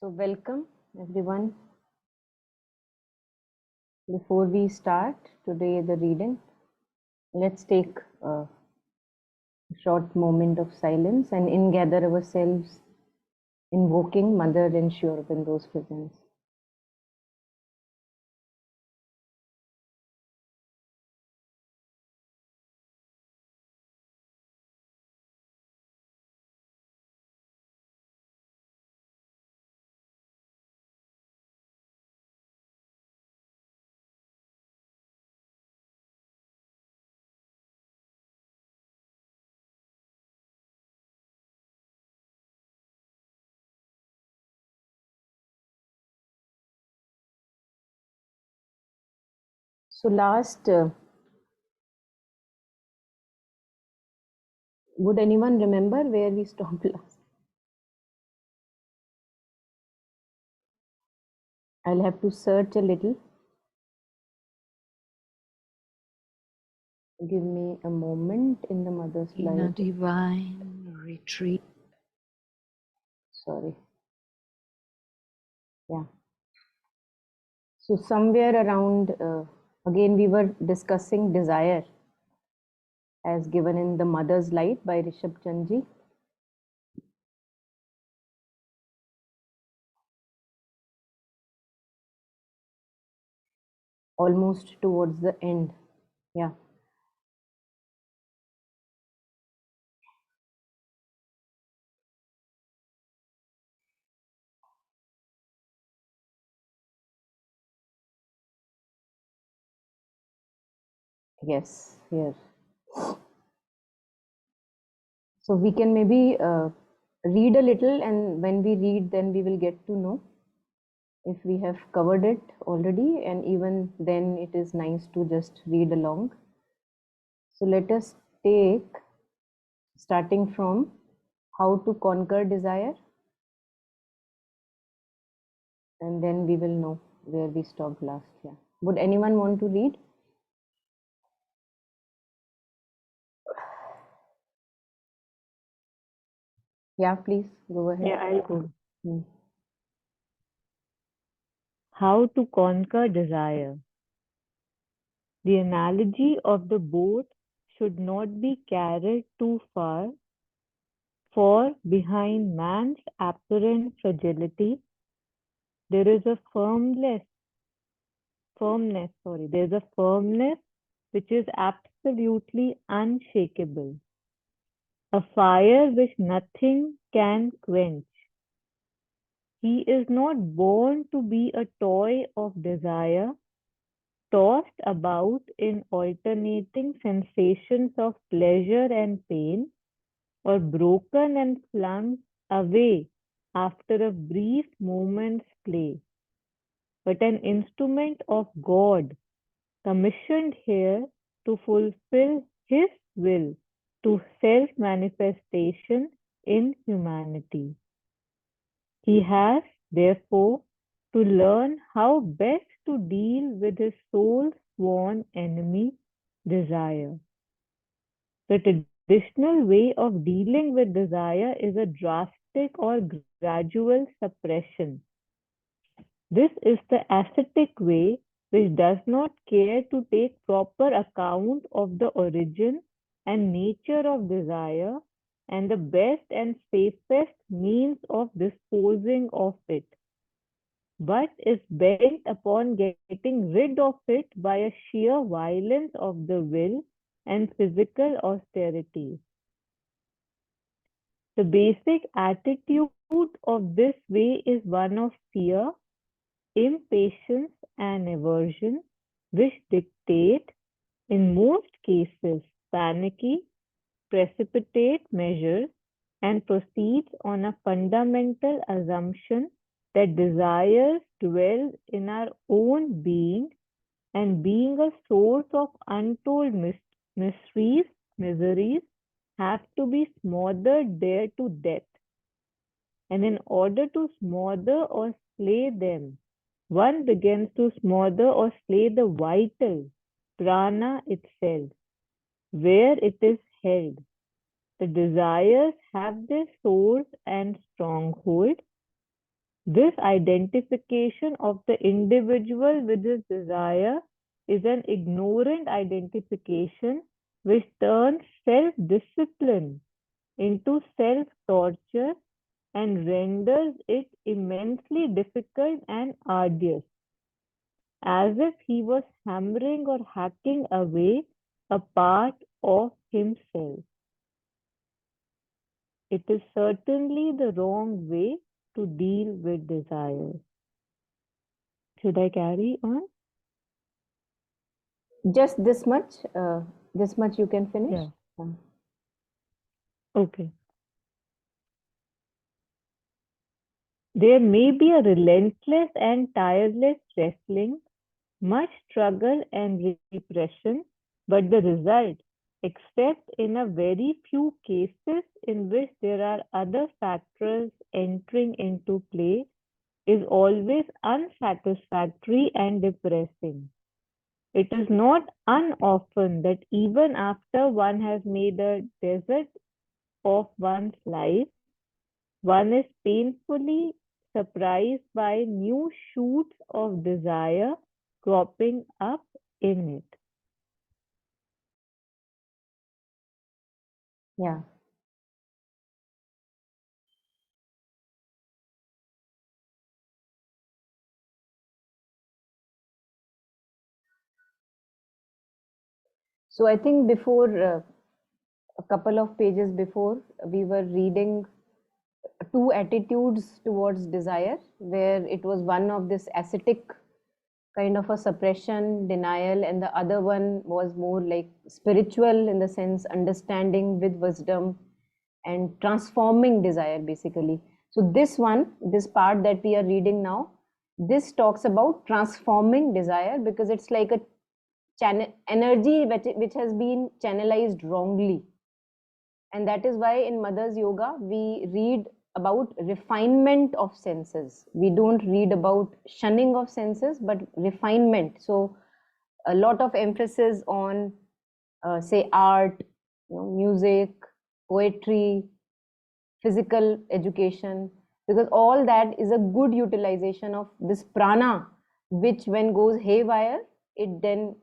So welcome everyone. Before we start today the reading, let's take a short moment of silence and gather ourselves, invoking Mother and Sri Aurobindo's presence. So would anyone remember where we stopped last? I'll have to search a little. Give me a moment in the Mother's In a light. divine retreat. Sorry. Yeah. So somewhere around, again we were discussing desire as given in The Mother's Light by Rishabhchand ji. Almost towards the end. Yeah. Yes, here. So we can maybe read a little, and when we read, then we will get to know if we have covered it already, and even then it is nice to just read along. So let us take, starting from how to conquer desire, and then we will know where we stopped last. Yeah. Would anyone want to read? Yeah, please go ahead. Yeah, I'll go. Hmm. How to conquer desire. The analogy of the boat should not be carried too far, for behind man's apparent fragility, there is a firmness which is absolutely unshakable, a fire which nothing can quench. He is not born to be a toy of desire, tossed about in alternating sensations of pleasure and pain, or broken and flung away after a brief moment's play, but an instrument of God, commissioned here to fulfill His will to self-manifestation in humanity. He has, therefore, to learn how best to deal with his soul's sworn enemy, desire. The traditional way of dealing with desire is a drastic or gradual suppression. This is the ascetic way, which does not care to take proper account of the origin and nature of desire and the best and safest means of disposing of it, but is bent upon getting rid of it by a sheer violence of the will and physical austerity. The basic attitude of this way is one of fear, impatience, and aversion, which dictate, in most cases, panicky, precipitate measures and proceeds on a fundamental assumption that desires dwell in our own being, and being a source of untold mysteries, miseries, have to be smothered there to death. And in order to smother or slay them, one begins to smother or slay the vital prana itself, where it is held. The desires have their source and stronghold, This identification of the individual with his desire is an ignorant identification which turns self-discipline into self-torture and renders it immensely difficult and arduous, as if he was hammering or hacking away a part of himself. It is certainly the wrong way to deal with desire. Should I carry on? Just this much you can finish. Yeah. Okay. There may be a relentless and tireless wrestling, much struggle and repression, but the result, except in a very few cases in which there are other factors entering into play, is always unsatisfactory and depressing. It is not unoften that even after one has made a desert of one's life, one is painfully surprised by new shoots of desire cropping up in it. Yeah. So I think before a couple of pages before, we were reading two attitudes towards desire, where it was one of this ascetic kind of a suppression, denial, and the other one was more like spiritual in the sense understanding with wisdom and transforming desire basically. So this one, this part that we are reading now, this talks about transforming desire because it's like a channel energy which has been channelized wrongly, and that is why in Mother's Yoga, we read about refinement of senses. We don't read about shunning of senses, but refinement. So, a lot of emphasis on, say, art, music, poetry, physical education, because all that is a good utilization of this prana, which when goes haywire, it then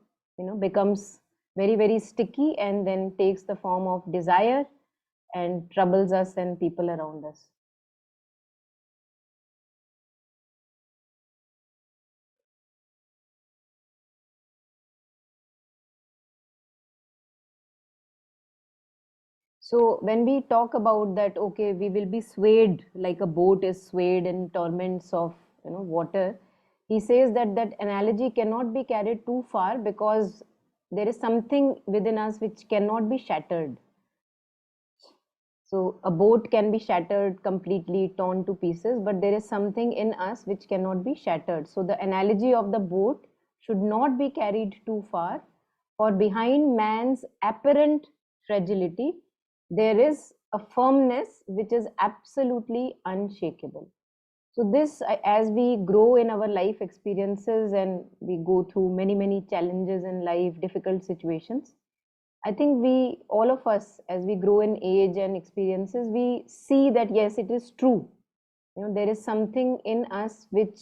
becomes very very sticky and then takes the form of desire and troubles us and people around us. So when we talk about that, okay, we will be swayed like a boat is swayed in torrents of water. He says that that analogy cannot be carried too far because there is something within us which cannot be shattered. So a boat can be shattered completely, torn to pieces, but there is something in us which cannot be shattered. So the analogy of the boat should not be carried too far, for behind man's apparent fragility, there is a firmness which is absolutely unshakable. So this, as we grow in our life experiences and we go through many, many challenges in life, difficult situations, I think we, all of us, as we grow in age and experiences, we see that yes, it is true. There is something in us which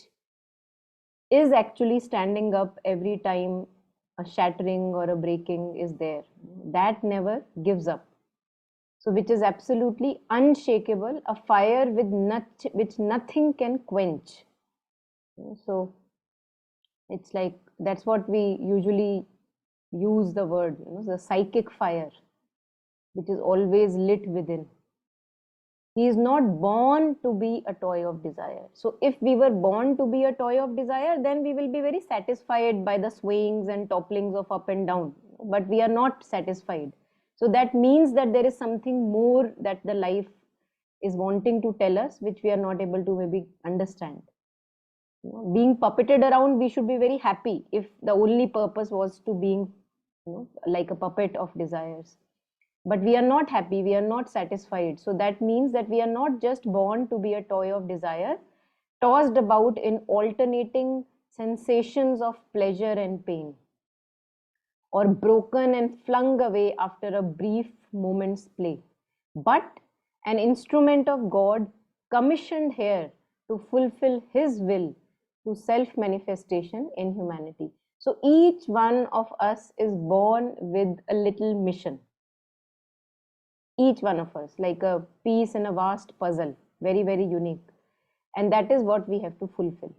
is actually standing up every time a shattering or a breaking is there. That never gives up. So, which is absolutely unshakable, a fire with which nothing can quench. So, it's like that's what we usually use the word, the psychic fire, which is always lit within. He is not born to be a toy of desire. So if we were born to be a toy of desire, then we will be very satisfied by the swings and topplings of up and down. But we are not satisfied. So that means that there is something more that the life is wanting to tell us, which we are not able to maybe understand. Being puppeted around, we should be very happy if the only purpose was to being like a puppet of desires. But we are not happy, we are not satisfied. So that means that we are not just born to be a toy of desire, tossed about in alternating sensations of pleasure and pain, or broken and flung away after a brief moment's play, but an instrument of God commissioned here to fulfill his will to self-manifestation in humanity. So each one of us is born with a little mission. Each one of us, like a piece in a vast puzzle, very, very unique. And that is what we have to fulfill.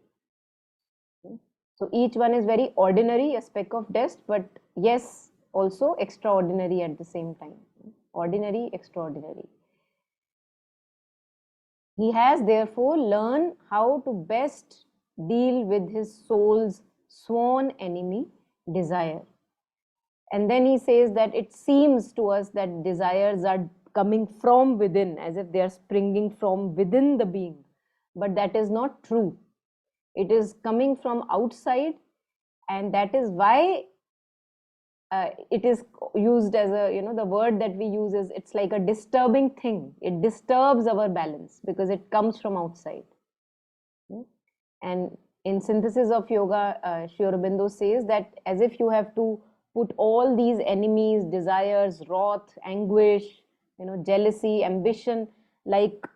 So each one is very ordinary, a speck of dust, but yes, also extraordinary at the same time. Ordinary, extraordinary. He has therefore learned how to best deal with his soul's sworn enemy, desire. And then he says that it seems to us that desires are coming from within, as if they are springing from within the being. But that is not true. It is coming from outside, and that is why it is used as a, the word that we use is, it's like a disturbing thing. It disturbs our balance because it comes from outside. And in Synthesis of Yoga, Sri Aurobindo says that as if you have to put all these enemies, desires, wrath, anguish, jealousy, ambition, like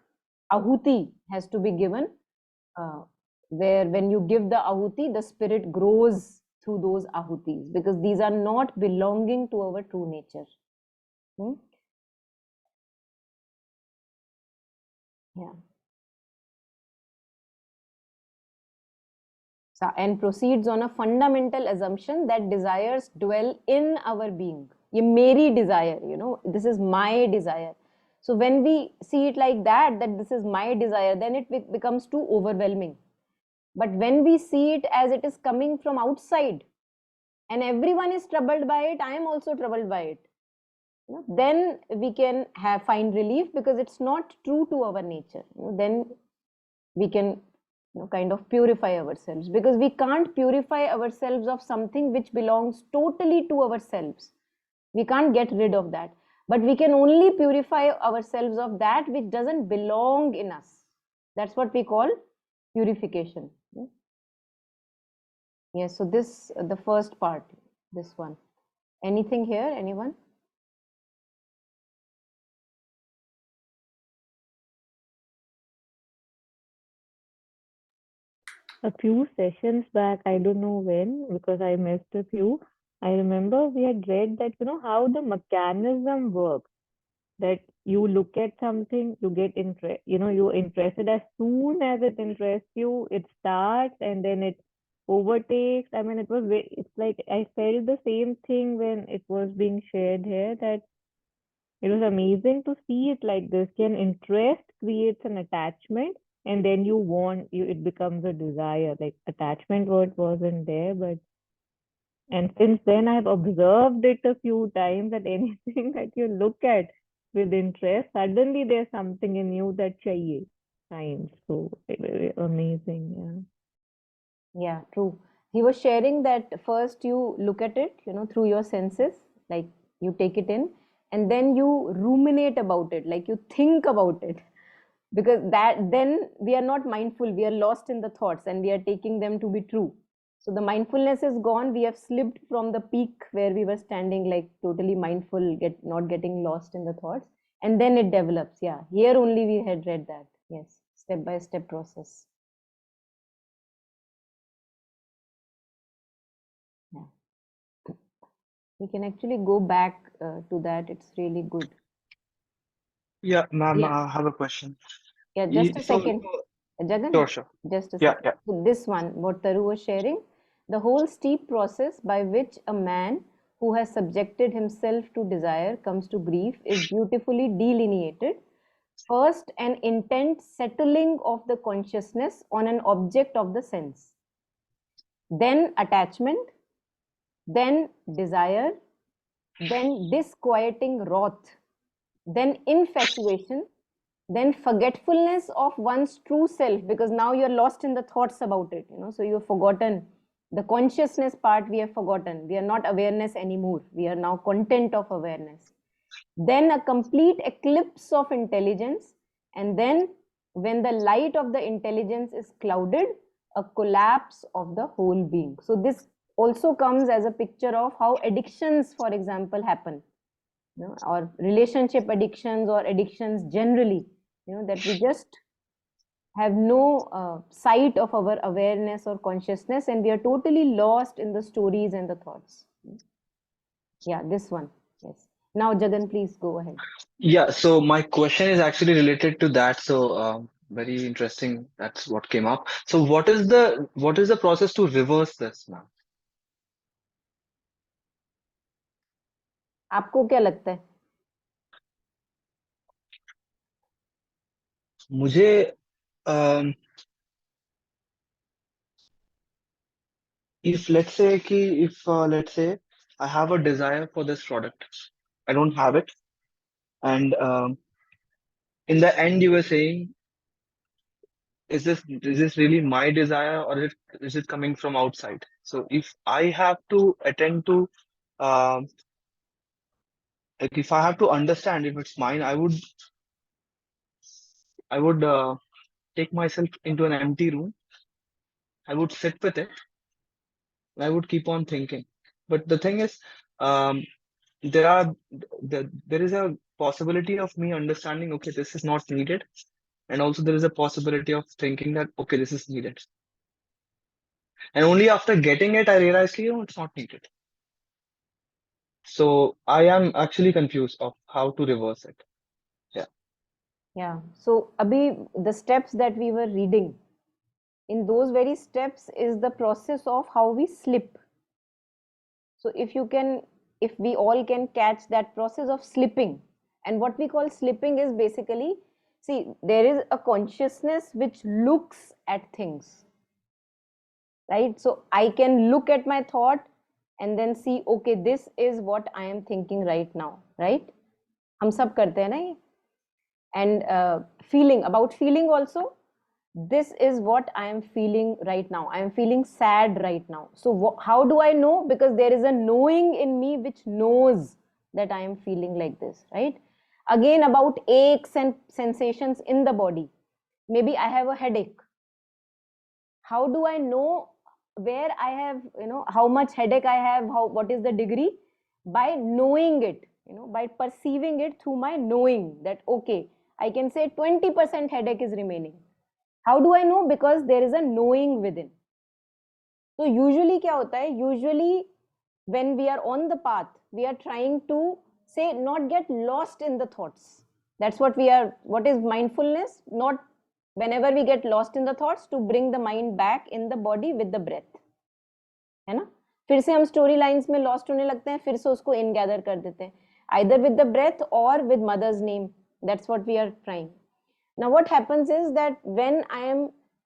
ahuti has to be given, where when you give the ahuti, the spirit grows through those ahutis, because these are not belonging to our true nature. Yeah. And proceeds on a fundamental assumption that desires dwell in our being. Ye meri desire, this is my desire. So when we see it like that this is my desire, then it becomes too overwhelming. But when we see it as it is coming from outside, and everyone is troubled by it, I am also troubled by it, then we can find relief, because it's not true to our nature. Then we can kind of purify ourselves, because we can't purify ourselves of something which belongs totally to ourselves. We can't get rid of that, but we can only purify ourselves of that which doesn't belong in us. That's what we call purification. Yes, so this, the first part, this one. Anything here, anyone? A few sessions back, I don't know when, because I missed a few. I remember we had read that, how the mechanism works, that you look at something, you get you're interested. As soon as it interests you, it starts and then it overtakes. I mean, it's like I felt the same thing when it was being shared here, that it was amazing to see it like this. Can interest creates an attachment, and then it becomes a desire. Like attachment word wasn't there, but and since then I've observed it a few times, that anything that you look at with interest, suddenly there's something in you that chahiye kind. So amazing, Yeah, true. He was sharing that first you look at it, through your senses, like you take it in, and then you ruminate about it, like you think about it, because that then we are not mindful, we are lost in the thoughts and we are taking them to be true. So the mindfulness is gone. We have slipped from the peak where we were standing, like totally mindful, not getting lost in the thoughts, and then it develops. Yeah, here only we had read that. Yes, step by step process. Yeah. We can actually go back to that. It's really good. Yeah, ma'am, Yeah, I have a question. yeah, just a So, second. Jagan, sure, sure. just a Yeah, second. yeah. So this one, what Taru was sharing, the whole steep process by which a man who has subjected himself to desire comes to grief is beautifully delineated. First, an intent settling of the consciousness on an object of the sense. Then attachment, then desire, then disquieting wrath, then infatuation, then forgetfulness of one's true self, because now you're lost in the thoughts about it, so you've forgotten the consciousness part. We have forgotten, we are not awareness anymore, we are now content of awareness. Then a complete eclipse of intelligence, and then when the light of the intelligence is clouded, a collapse of the whole being. So this also comes as a picture of how addictions, for example, happen, or relationship addictions or addictions generally, that we just have no sight of our awareness or consciousness, and we are totally lost in the stories and the thoughts. Yeah, this one. Yes. Now, Jagan, please go ahead. Yeah, so my question is actually related to that. So, very interesting. That's what came up. So, what is the process to reverse this, ma'am? आपको क्या लगता है? मुझे um, if let's say let's say I have a desire for this product, I don't have it, and in the end you were saying, is this really my desire, or is it coming from outside? So if I have to attend to um like if I have to understand if it's mine, I would take myself into an empty room. I would sit with it. I would keep on thinking. But the thing is, um, there are there is a possibility of me understanding, okay, this is not needed, and also there is a possibility of thinking that, okay, this is needed. And only after getting it, I realized, it's not needed. So I am actually confused of how to reverse it. Yeah. Yeah. So, abhi, the steps that we were reading, in those very steps is the process of how we slip. So, if we all can catch that process of slipping, and what we call slipping is basically, see, there is a consciousness which looks at things, right? So, I can look at my thought and then see, okay, this is what I am thinking right now, right? हम सब करते हैं ना ये. And feeling also, this is what I am feeling right now. I am feeling sad right now. So how do I know? Because there is a knowing in me which knows that I am feeling like this, right? Again, about aches and sensations in the body. Maybe I have a headache. How do I know where I have, how much headache I have, what is the degree? By knowing it, by perceiving it through my knowing that, okay, I can say 20% headache is remaining. How do I know? Because there is a knowing within. So usually क्या होता है? Usually when we are on the path, we are trying to say not get lost in the thoughts. That's what is mindfulness? Not whenever we get lost in the thoughts, to bring the mind back in the body with the breath. है ना? फिर से हम story lines में lost होने लगते हैं, फिर से उसको इन गैदर कर देते हैं, either with the breath or with mother's name. That's what we are trying. Now what happens is that when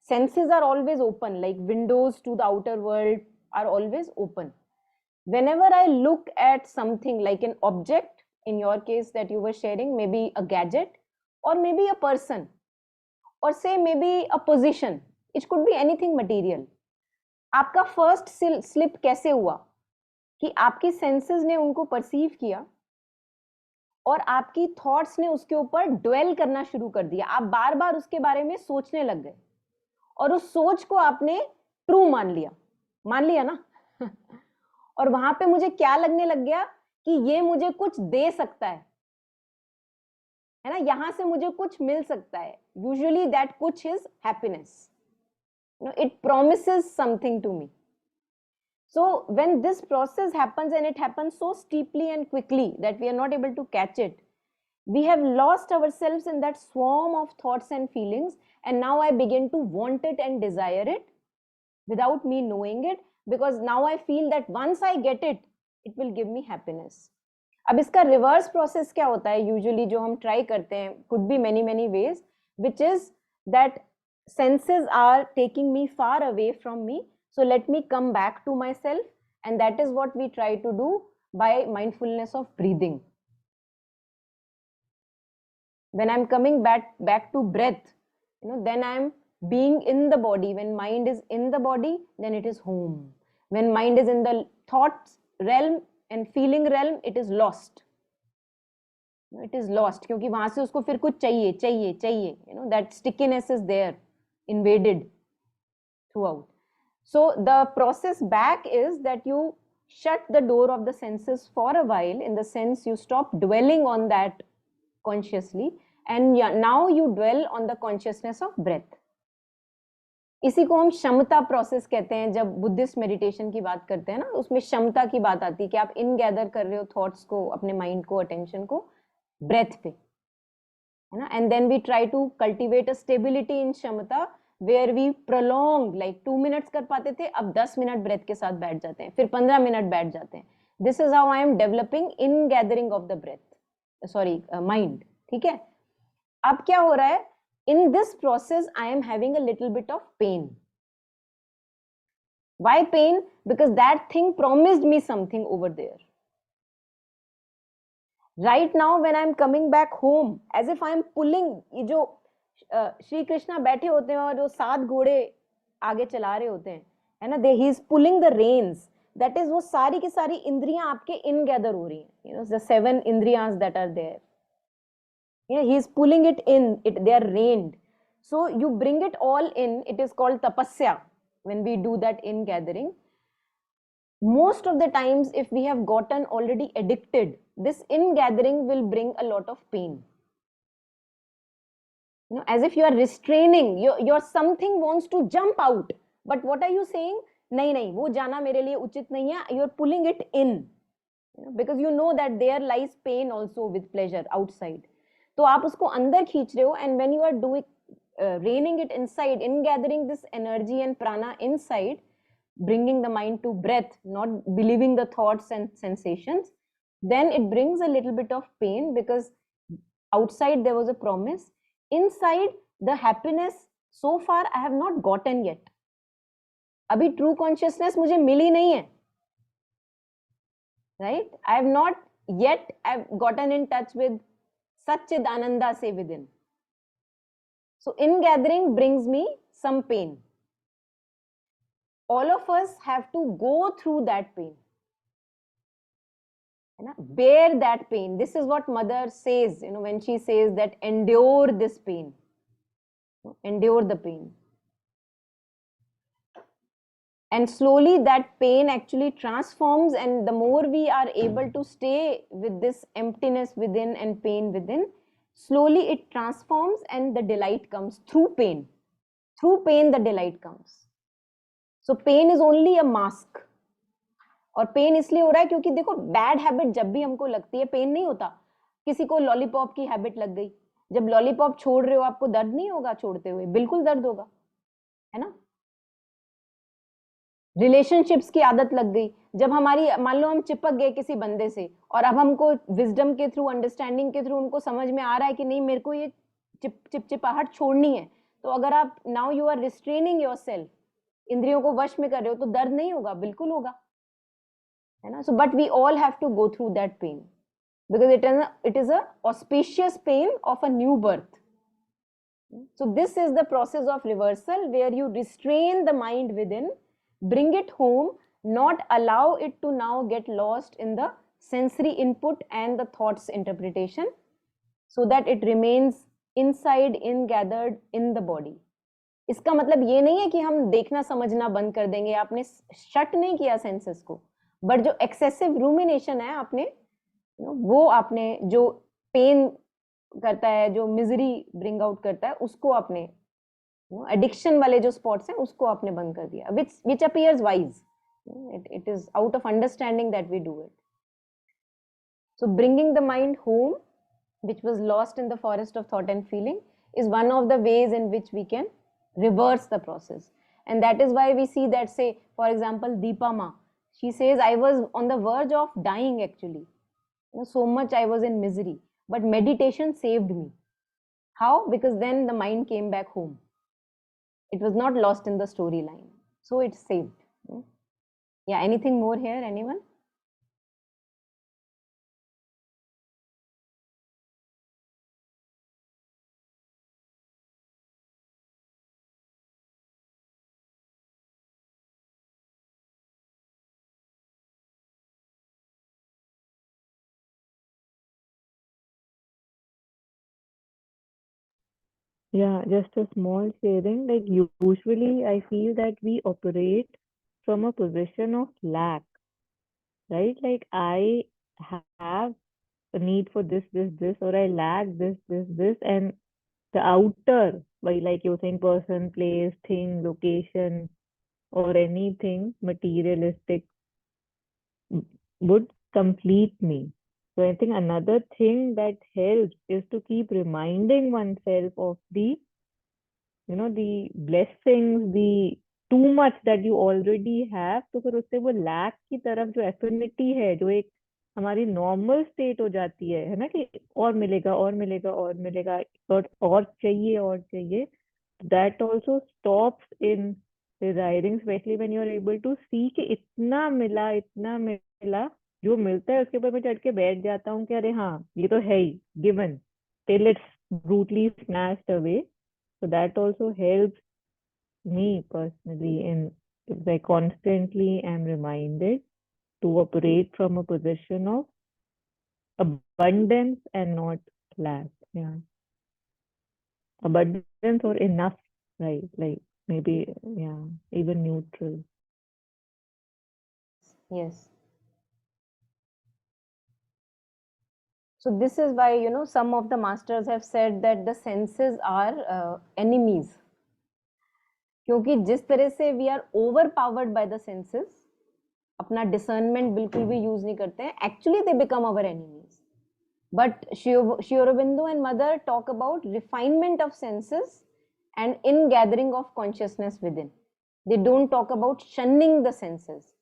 senses are always open, like windows to the outer world are always open. Whenever I look at something like an object, in your case that you were sharing, maybe a gadget, or maybe a person, or say maybe a position, it could be anything material. आपका first slip कैसे हुआ? कि आपकी senses ने उनको perceive किया और आपकी थॉट्स ने उसके ऊपर ड्वेल करना शुरू कर दिया. आप बार बार उसके बारे में सोचने लग गए और उस सोच को आपने ट्रू मान लिया ना. और वहां पे मुझे क्या लगने लग गया कि ये मुझे कुछ दे सकता है ना, यहां से मुझे कुछ मिल सकता है. यूजुअली दैट कुछ is happiness. It promises something to me. So when this process happens, and it happens so steeply and quickly that we are not able to catch it, we have lost ourselves in that swarm of thoughts and feelings, and now I begin to want it and desire it without me knowing it, because now I feel that once I get it, it will give me happiness. अब इसका reverse process क्या होता है? Usually जो हम try करते हैं, could be many ways, which is that senses are taking me far away from me, so let me come back to myself, and that is what we try to do by mindfulness of breathing. When I'm coming back to breath, then I'm being in the body. When mind is in the body, then it is home. When mind is in the thoughts realm and feeling realm, it is lost. It is lost क्योंकि वहां से उसको फिर कुछ चाहिए. That stickiness is there, invaded throughout. So the process back is that you shut the door of the senses for a while, in the sense you stop dwelling on that consciously, and now you dwell on the consciousness of breath. इसी को हम क्षमता process कहते हैं। जब Buddhist meditation की बात करते हैं ना, उसमें क्षमता की बात आती है कि आप इन गैदर कर रहे हो थॉट्स को, अपने माइंड को, अटेंशन को ब्रेथ पे, है ना। And then we try to cultivate a stability in क्षमता, where we prolong, like 2 minutes कर पाते थे, अब 10 मिनट ब्रेथ के साथ बैठ जाते हैं, फिर 15 मिनट बैठ जाते हैं। This is how I am developing in gathering of the breath, sorry mind, ठीक है। अब क्या हो रहा है, in this process I am having a little bit of pain. Why pain? Because that thing promised me something over there. Right now when I'm coming back home, as if I'm pulling, ये जो श्री कृष्णा बैठे होते हैं और जो 7 घोड़े आगे चला रहे होते हैं, है ना, he is pulling the reins. That is, वो सारी की सारी इंद्रियां आपके इन गैदर हो रही हैं, you know, the 7 indriyas that are there. Yeah, he is pulling it in, they are reined. So you bring it all in. It is called tapasya when we do that in gathering. Most of the times, if we have gotten already addicted, this in gathering will bring a lot of pain. You know, as if you are restraining, your something wants to jump out, but what are you saying? नहीं नहीं, वो जाना मेरे लिए उचित नहीं है. You are pulling it in, you know, because you know that there lies pain also with pleasure outside. तो आप उसको अंदर खींच रहे हो, and when you are doing reining it inside, in gathering this energy and prana inside, bringing the mind to breath, not believing the thoughts and sensations, then it brings a little bit of pain, because outside there was a promise, inside the happiness so far I have not gotten yet. अभी true consciousness मुझे मिली नहीं है, right? I have not yet I've gotten in touch with Satchidananda say within. So in gathering brings me some pain. All of us have to go through that pain, bear that pain. This is what mother says, you know, when she says that endure this pain, endure the pain. And slowly that pain actually transforms, and the more we are able to stay with this emptiness within and pain within, slowly it transforms and the delight comes through pain. Through pain the delight comes. So pain is only a mask. और pen इसलिए हो रहा है क्योंकि देखो, bad habit जब भी हमको लगती है, पेन नहीं होता. किसी को लॉलीपॉप की हैबिट लग गई, जब लॉलीपॉप छोड़ रहे हो आपको दर्द नहीं होगा छोड़ते हुए? बिल्कुल दर्द होगा, है ना. रिलेशनशिप्स की आदत लग गई, जब हमारी, मान लो हम चिपक गए किसी बंदे से, और अब हमको विजडम के थ्रू, अंडरस्टैंडिंग के थ्रू उनको समझ में आ रहा है कि नहीं, मेरे को ये चिपचिपाहट छोड़नी है, तो अगर आप now you are restraining yourself, इंद्रियों को वश में कर रहे हो, तो दर्द नहीं होगा? बिल्कुल होगा, है ना. So but we all have to go through that pain, because it is a auspicious pain of a new birth. So this is the process of reversal, where you restrain the mind within, bring it home, not allow it to now get lost in the sensory input and the thoughts interpretation, so that it remains inside, in gathered in the body. इसका मतलब ये नहीं है कि हम देखना समझना बंद कर देंगे, आपने शट नहीं किया सेंसेस को, बट जो एक्सेसिव रूमिनेशन है आपने, वो आपने, जो पेन करता है, जो मिजरी ब्रिंग आउट करता है, उसको आपने, एडिक्शन वाले जो स्पॉट्स हैं उसको आपने बंद कर दिया, which appears wise. It is out of understanding that we do it. So bringing the mind home, which was lost in the forest of thought and feeling, is one of the ways in which we can reverse the process. And that is why we see that, say, for example, Deepa Ma, she says, I was on the verge of dying actually. You know, so much I was in misery, but meditation saved me. How? Because then the mind came back home. It was not lost in the storyline. So it's saved. Yeah, anything more here, anyone? Yeah, just a small sharing. Like usually, I feel that we operate from a position of lack, right? Like I have a need for this, or I lack this, and The outer, like you're saying, person, place, thing, location, or anything materialistic would complete me. So I think another thing that helps is to keep reminding oneself of the blessings, the too much that you already have. तो फिर उससे वो lack की तरफ जो affinity है, जो एक हमारी normal state हो जाती है ना, कि और मिलेगा और मिलेगा और मिलेगा, और चाहिए और चाहिए. That also stops in desiring, especially when you are able to see कि इतना मिला, जो मिलता है उसके ऊपर मैं चढ़ के बैठ जाता हूँ कि अरे हाँ ये तो है ही, given, till it's brutally snatched away. So that also helps me personally in, if I constantly am reminded to operate from a position of abundance and not lack. Yeah. Abundance or enough, right? Like maybe, yeah, even neutral. Yes. So this is why, some of the masters have said that the senses are enemies. क्योंकि जिस तरह से we are overpowered by the senses, अपना discernment बिल्कुल भी use नहीं करते हैं, actually they become our enemies. But Sri Aurobindo and Mother talk about refinement of senses and ingathering of consciousness within. They don't talk about shunning the senses.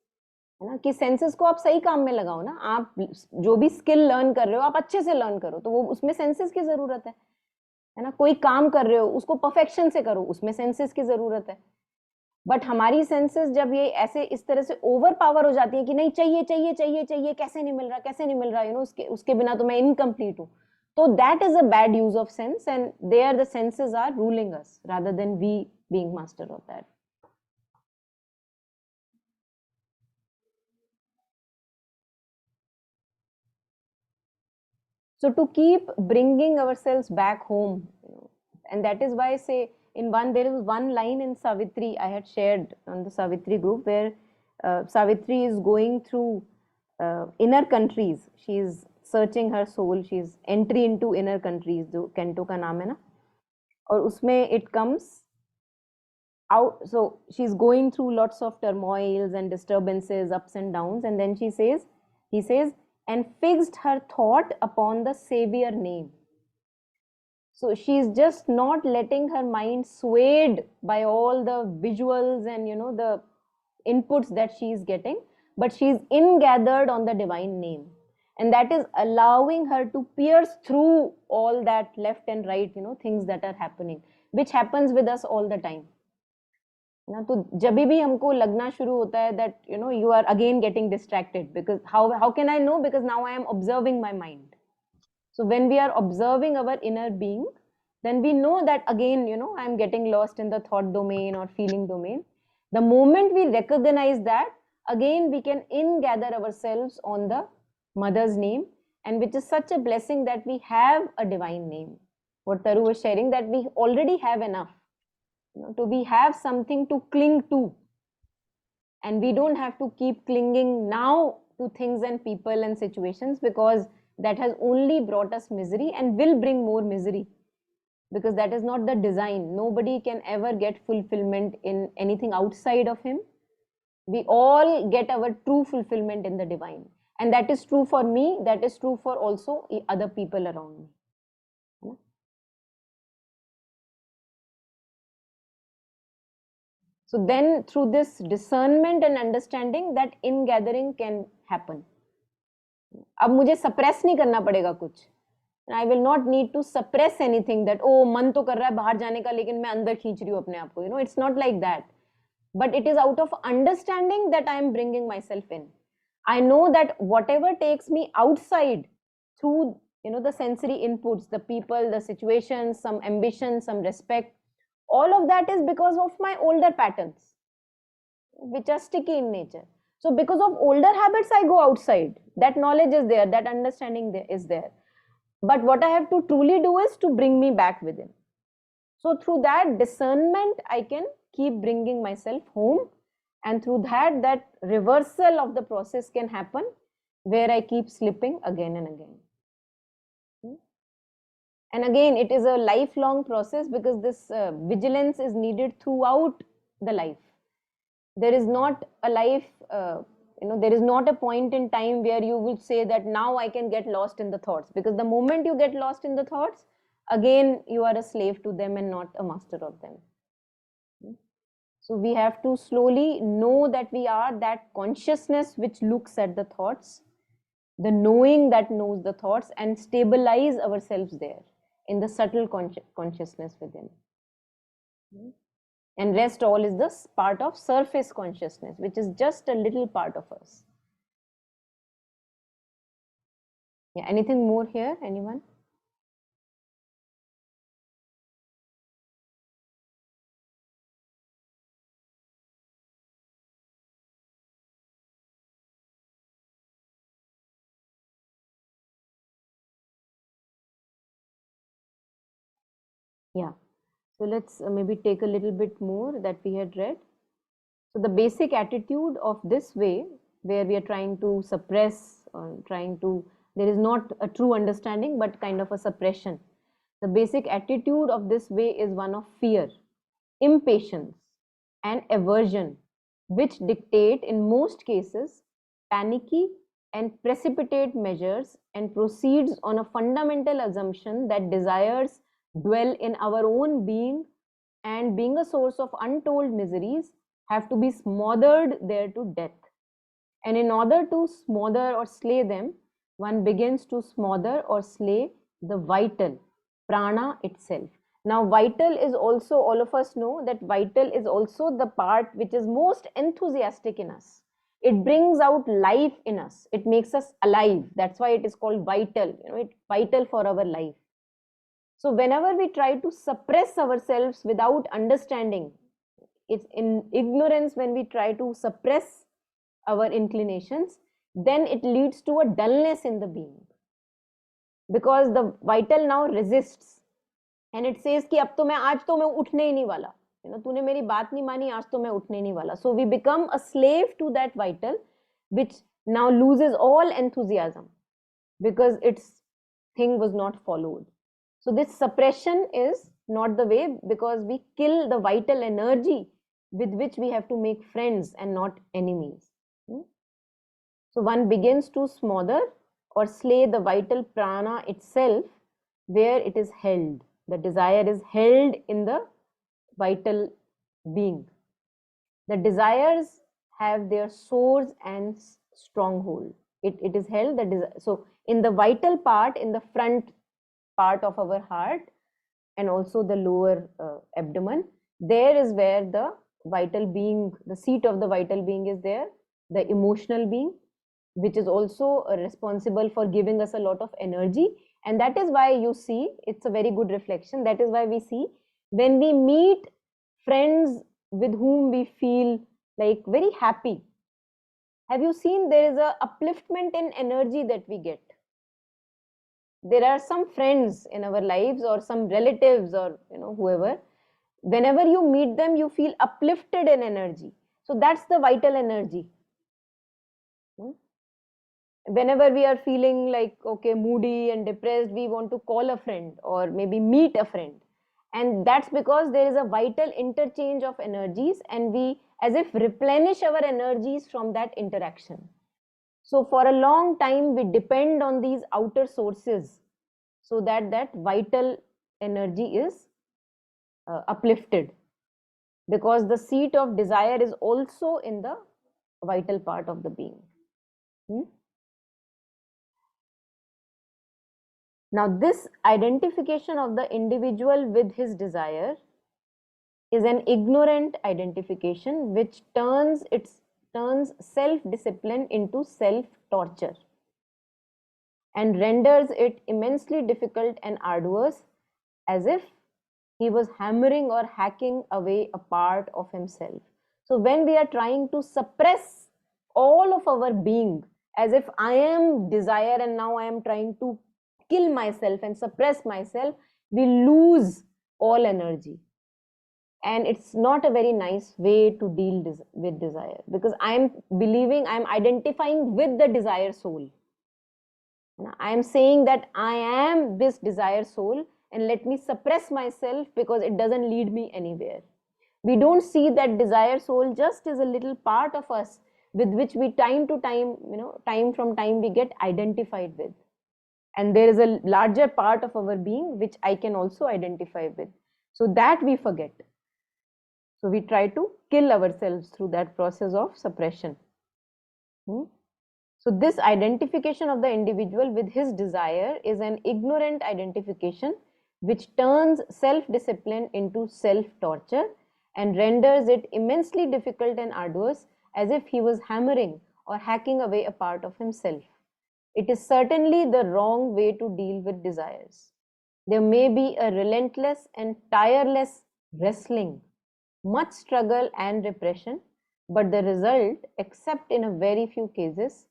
है ना, कि senses को आप सही काम में लगाओ ना. आप जो भी स्किल लर्न कर रहे हो आप अच्छे से लर्न करो, तो वो उसमें सेंसेस की जरूरत है ना. कोई काम कर रहे हो उसको परफेक्शन से करो, उसमें सेंसेस की जरूरत है. बट हमारी सेंसेस जब ये ऐसे इस तरह से ओवर पावर हो जाती है कि नहीं चाहिए चाहिए चाहिए चाहिए, कैसे नहीं मिल रहा कैसे नहीं मिल रहा, उसके उसके बिना तो मैं इनकम्प्लीट हूँ. तो that is a bad use of sense, and there the senses are ruling us rather than we being master of that. So to keep bringing ourselves back home, and that is why I say, there is one line in Savitri I had shared on the Savitri group, where Savitri is going through inner countries. She is searching her soul. She is entry into inner countries, जो canto का नाम है ना. और उसमें it comes out. So she's going through lots of turmoils and disturbances, ups and downs, and then he says, and fixed her thought upon the savior name. So she's just not letting her mind swayed by all the visuals and the inputs that she's getting, but she's ingathered on the divine name, and that is allowing her to pierce through all that left and right things that are happening, which happens with us all the time ना. तो जब भी हमको लगना शुरू होता है that you are again getting distracted, because how can I know, because now I am observing my mind. So when we are observing our inner being, then we know that again I am getting lost in the thought domain or feeling domain. The moment we recognize that, again we can ingather ourselves on the mother's name, and which is such a blessing that we have a divine name. What Taru was sharing, that we already have enough, to we have something to cling to, and we don't have to keep clinging now to things and people and situations, because that has only brought us misery and will bring more misery, because that is not the design. Nobody can ever get fulfillment in anything outside of him. We all get our true fulfillment in the divine, and that is true for me, that is true for also other people around me. So then through this discernment and understanding, that ingathering can happen. अब मुझे suppress नहीं करना पड़ेगा कुछ. I will not need to suppress anything, that oh मन तो कर रहा है बाहर जाने का लेकिन मैं अंदर खींच रही हूँ अपने आप को. It's not like that, but it is out of understanding that I am bringing myself in. I know that whatever takes me outside through the sensory inputs, the people, the situations, some ambition, some respect, all of that is because of my older patterns, which are sticky in nature. So because of older habits I go outside. That knowledge is there, that understanding is there, but what I have to truly do is to bring me back within. So through that discernment I can keep bringing myself home, and through that reversal of the process can happen, where I keep slipping again and again. And again, it is a lifelong process, because this vigilance is needed throughout the life. There is not a life, there is not a point in time where you will say that now I can get lost in the thoughts, because the moment you get lost in the thoughts, again you are a slave to them and not a master of them. So we have to slowly know that we are that consciousness which looks at the thoughts, the knowing that knows the thoughts, and stabilize ourselves there in the subtle consciousness within. And rest all is this part of surface consciousness, which is just a little part of us. Yeah, anything more here, anyone? Yeah, so let's maybe take a little bit more that we had read. So the basic attitude of this way, where we are trying to suppress, there is not a true understanding, but kind of a suppression. The basic attitude of this way is one of fear, impatience, and aversion, which dictate in most cases panicky and precipitate measures, and proceeds on a fundamental assumption that desires dwell in our own being, and being a source of untold miseries, have to be smothered there to death. And in order to smother or slay them, one begins to smother or slay the vital, prana itself. Now, vital is also, all of us know that vital is also the part which is most enthusiastic in us. It brings out life in us. It makes us alive. That's why it is called vital. It's vital for our life. So whenever we try to suppress ourselves without understanding, it's in ignorance when we try to suppress our inclinations, then it leads to a dullness in the being, because the vital now resists, and it says कि अब तो मैं आज तो मैं उठने ही नहीं वाला, तूने मेरी बात नहीं मानी, आज तो मैं उठने नहीं वाला. So we become a slave to that vital, which now loses all enthusiasm because its thing was not followed. So this suppression is not the way, because we kill the vital energy with which we have to make friends and not enemies. So one begins to smother or slay the vital prana itself, where it is held. The desire is held in the vital being. The desires have their source and stronghold. It is held. So in the vital part, in the front part of our heart, and also the lower abdomen, there is where the vital being, the seat of the vital being is there, the emotional being, which is also responsible for giving us a lot of energy. And that is why you see, it's a very good reflection. That is why we see when we meet friends with whom we feel like very happy, have you seen there is a upliftment in energy that we get? There are some friends in our lives, or some relatives, or whoever, whenever you meet them, you feel uplifted in energy. So that's the vital energy. Whenever we are feeling like, okay, moody and depressed, we want to call a friend or maybe meet a friend. And that's because there is a vital interchange of energies, and we as if replenish our energies from that interaction. So for a long time, we depend on these outer sources so that that vital energy is uplifted, because the seat of desire is also in the vital part of the being. Now, this identification of the individual with his desire is an ignorant identification which turns self-discipline into self-torture and renders it immensely difficult and arduous, as if he was hammering or hacking away a part of himself. So when we are trying to suppress all of our being, as if I am desire and now I am trying to kill myself and suppress myself, we lose all energy. And it's not a very nice way to deal with desire, because I'm believing, I'm identifying with the desire soul. I'm saying that I am this desire soul, and let me suppress myself because it doesn't lead me anywhere. We don't see that desire soul just is a little part of us with which we time to time, time from time we get identified with. And there is a larger part of our being which I can also identify with. So that we forget. So we try to kill ourselves through that process of suppression. So this identification of the individual with his desire is an ignorant identification which turns self-discipline into self-torture and renders it immensely difficult and arduous, as if he was hammering or hacking away a part of himself. It is certainly the wrong way to deal with desires. There may be a relentless and tireless wrestling, much struggle and repression, but the result, except in a very few cases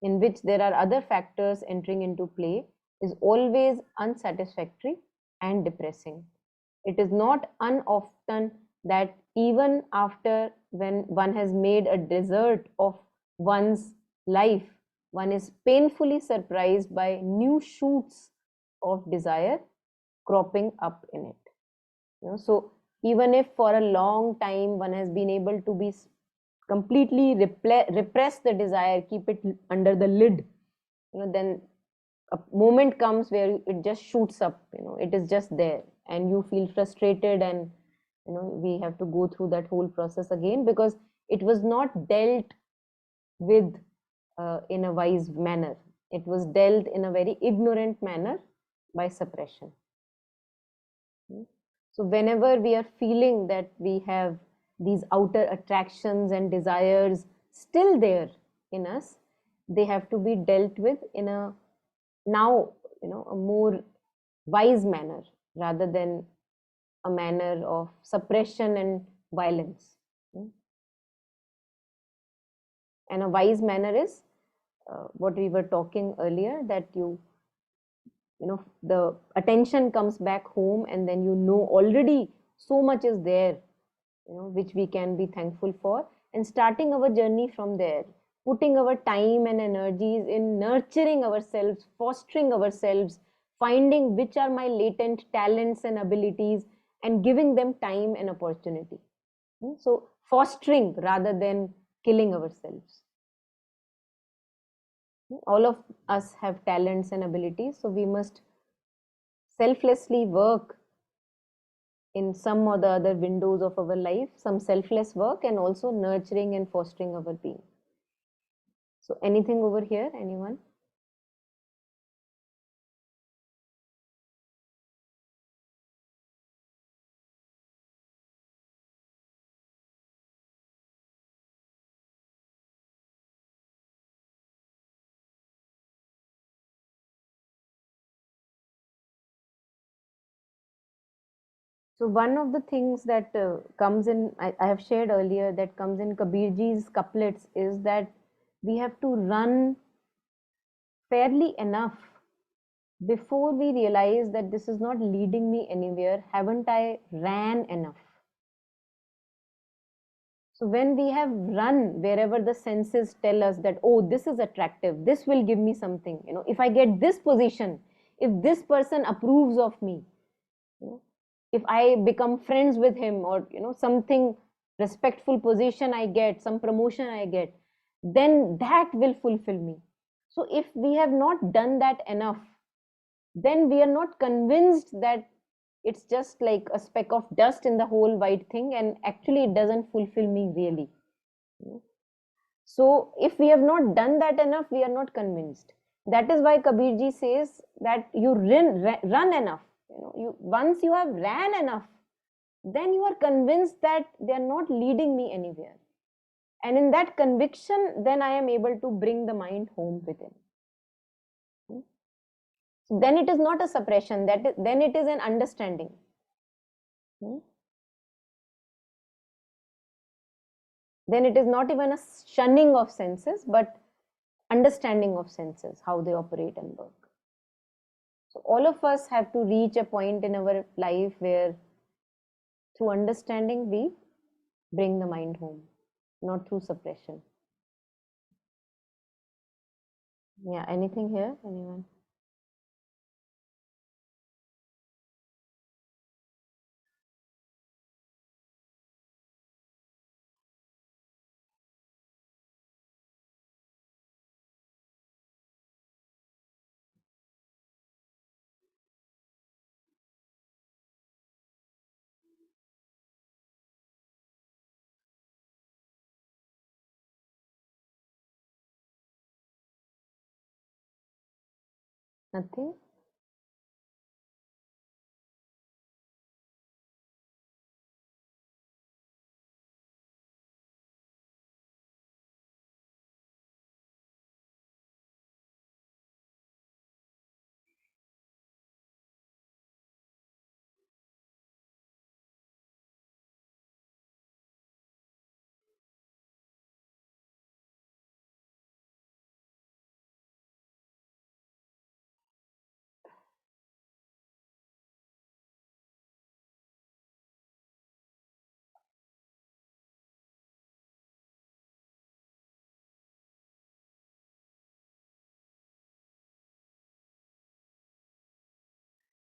in which there are other factors entering into play, is always unsatisfactory and depressing. It is not unoften that even after when one has made a desert of one's life, one is painfully surprised by new shoots of desire cropping up in it. So even if for a long time one has been able to be completely repress the desire, keep it under the lid, then a moment comes where it just shoots up, it is just there, and you feel frustrated, and we have to go through that whole process again because it was not dealt with in a wise manner. It was dealt in a very ignorant manner by suppression. So whenever we are feeling that we have these outer attractions and desires still there in us, they have to be dealt with in a now, a more wise manner rather than a manner of suppression and violence. And a wise manner is what we were talking earlier, that the attention comes back home, and then already so much is there, which we can be thankful for, and starting our journey from there, putting our time and energies in nurturing ourselves, fostering ourselves, finding which are my latent talents and abilities, and giving them time and opportunity. So fostering rather than killing ourselves. All of us have talents and abilities, so we must selflessly work in some or the other windows of our life, some selfless work, and also nurturing and fostering our being. So anything over here, anyone? So one of the things that comes in, I have shared earlier, that comes in Kabirji's couplets is that we have to run fairly enough before we realize that this is not leading me anywhere. Haven't I ran enough? So when we have run wherever the senses tell us that, oh, this is attractive, this will give me something, if I get this position, if this person approves of me, if I become friends with him, or something respectful position I get, some promotion I get, then that will fulfill me. So if we have not done that enough, then we are not convinced that it's just like a speck of dust in the whole white thing, and actually it doesn't fulfill me really. So if we have not done that enough, we are not convinced. That is why Kabirji says that you run enough. Once you have ran enough, then you are convinced that they are not leading me anywhere. And in that conviction, then I am able to bring the mind home within. Then it is not a suppression, then it is an understanding. Then it is not even a shunning of senses, but understanding of senses, how they operate and work. So all of us have to reach a point in our life where through understanding we bring the mind home, not through suppression. Yeah, anything here? Anyone? Nothing.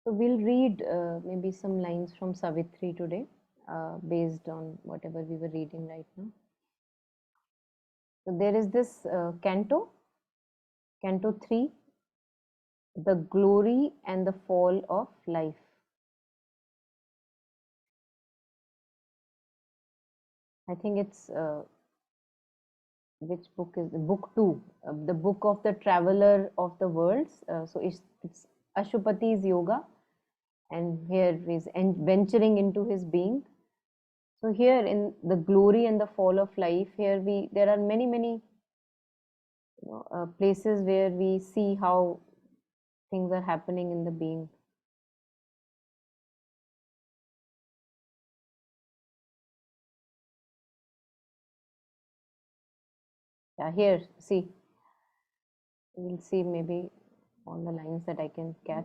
So we'll read maybe some lines from Savitri today, based on whatever we were reading right now. So there is this canto 3, The Glory and the Fall of Life. I think it's which book is the book 2, the book of the traveler of the worlds. So it's Ashupati's yoga, and here he's venturing into his being. So here in the glory and the fall of life, here there are many places where we see how things are happening in the being. Yeah, here, see, we'll see maybe all the lines that I can catch.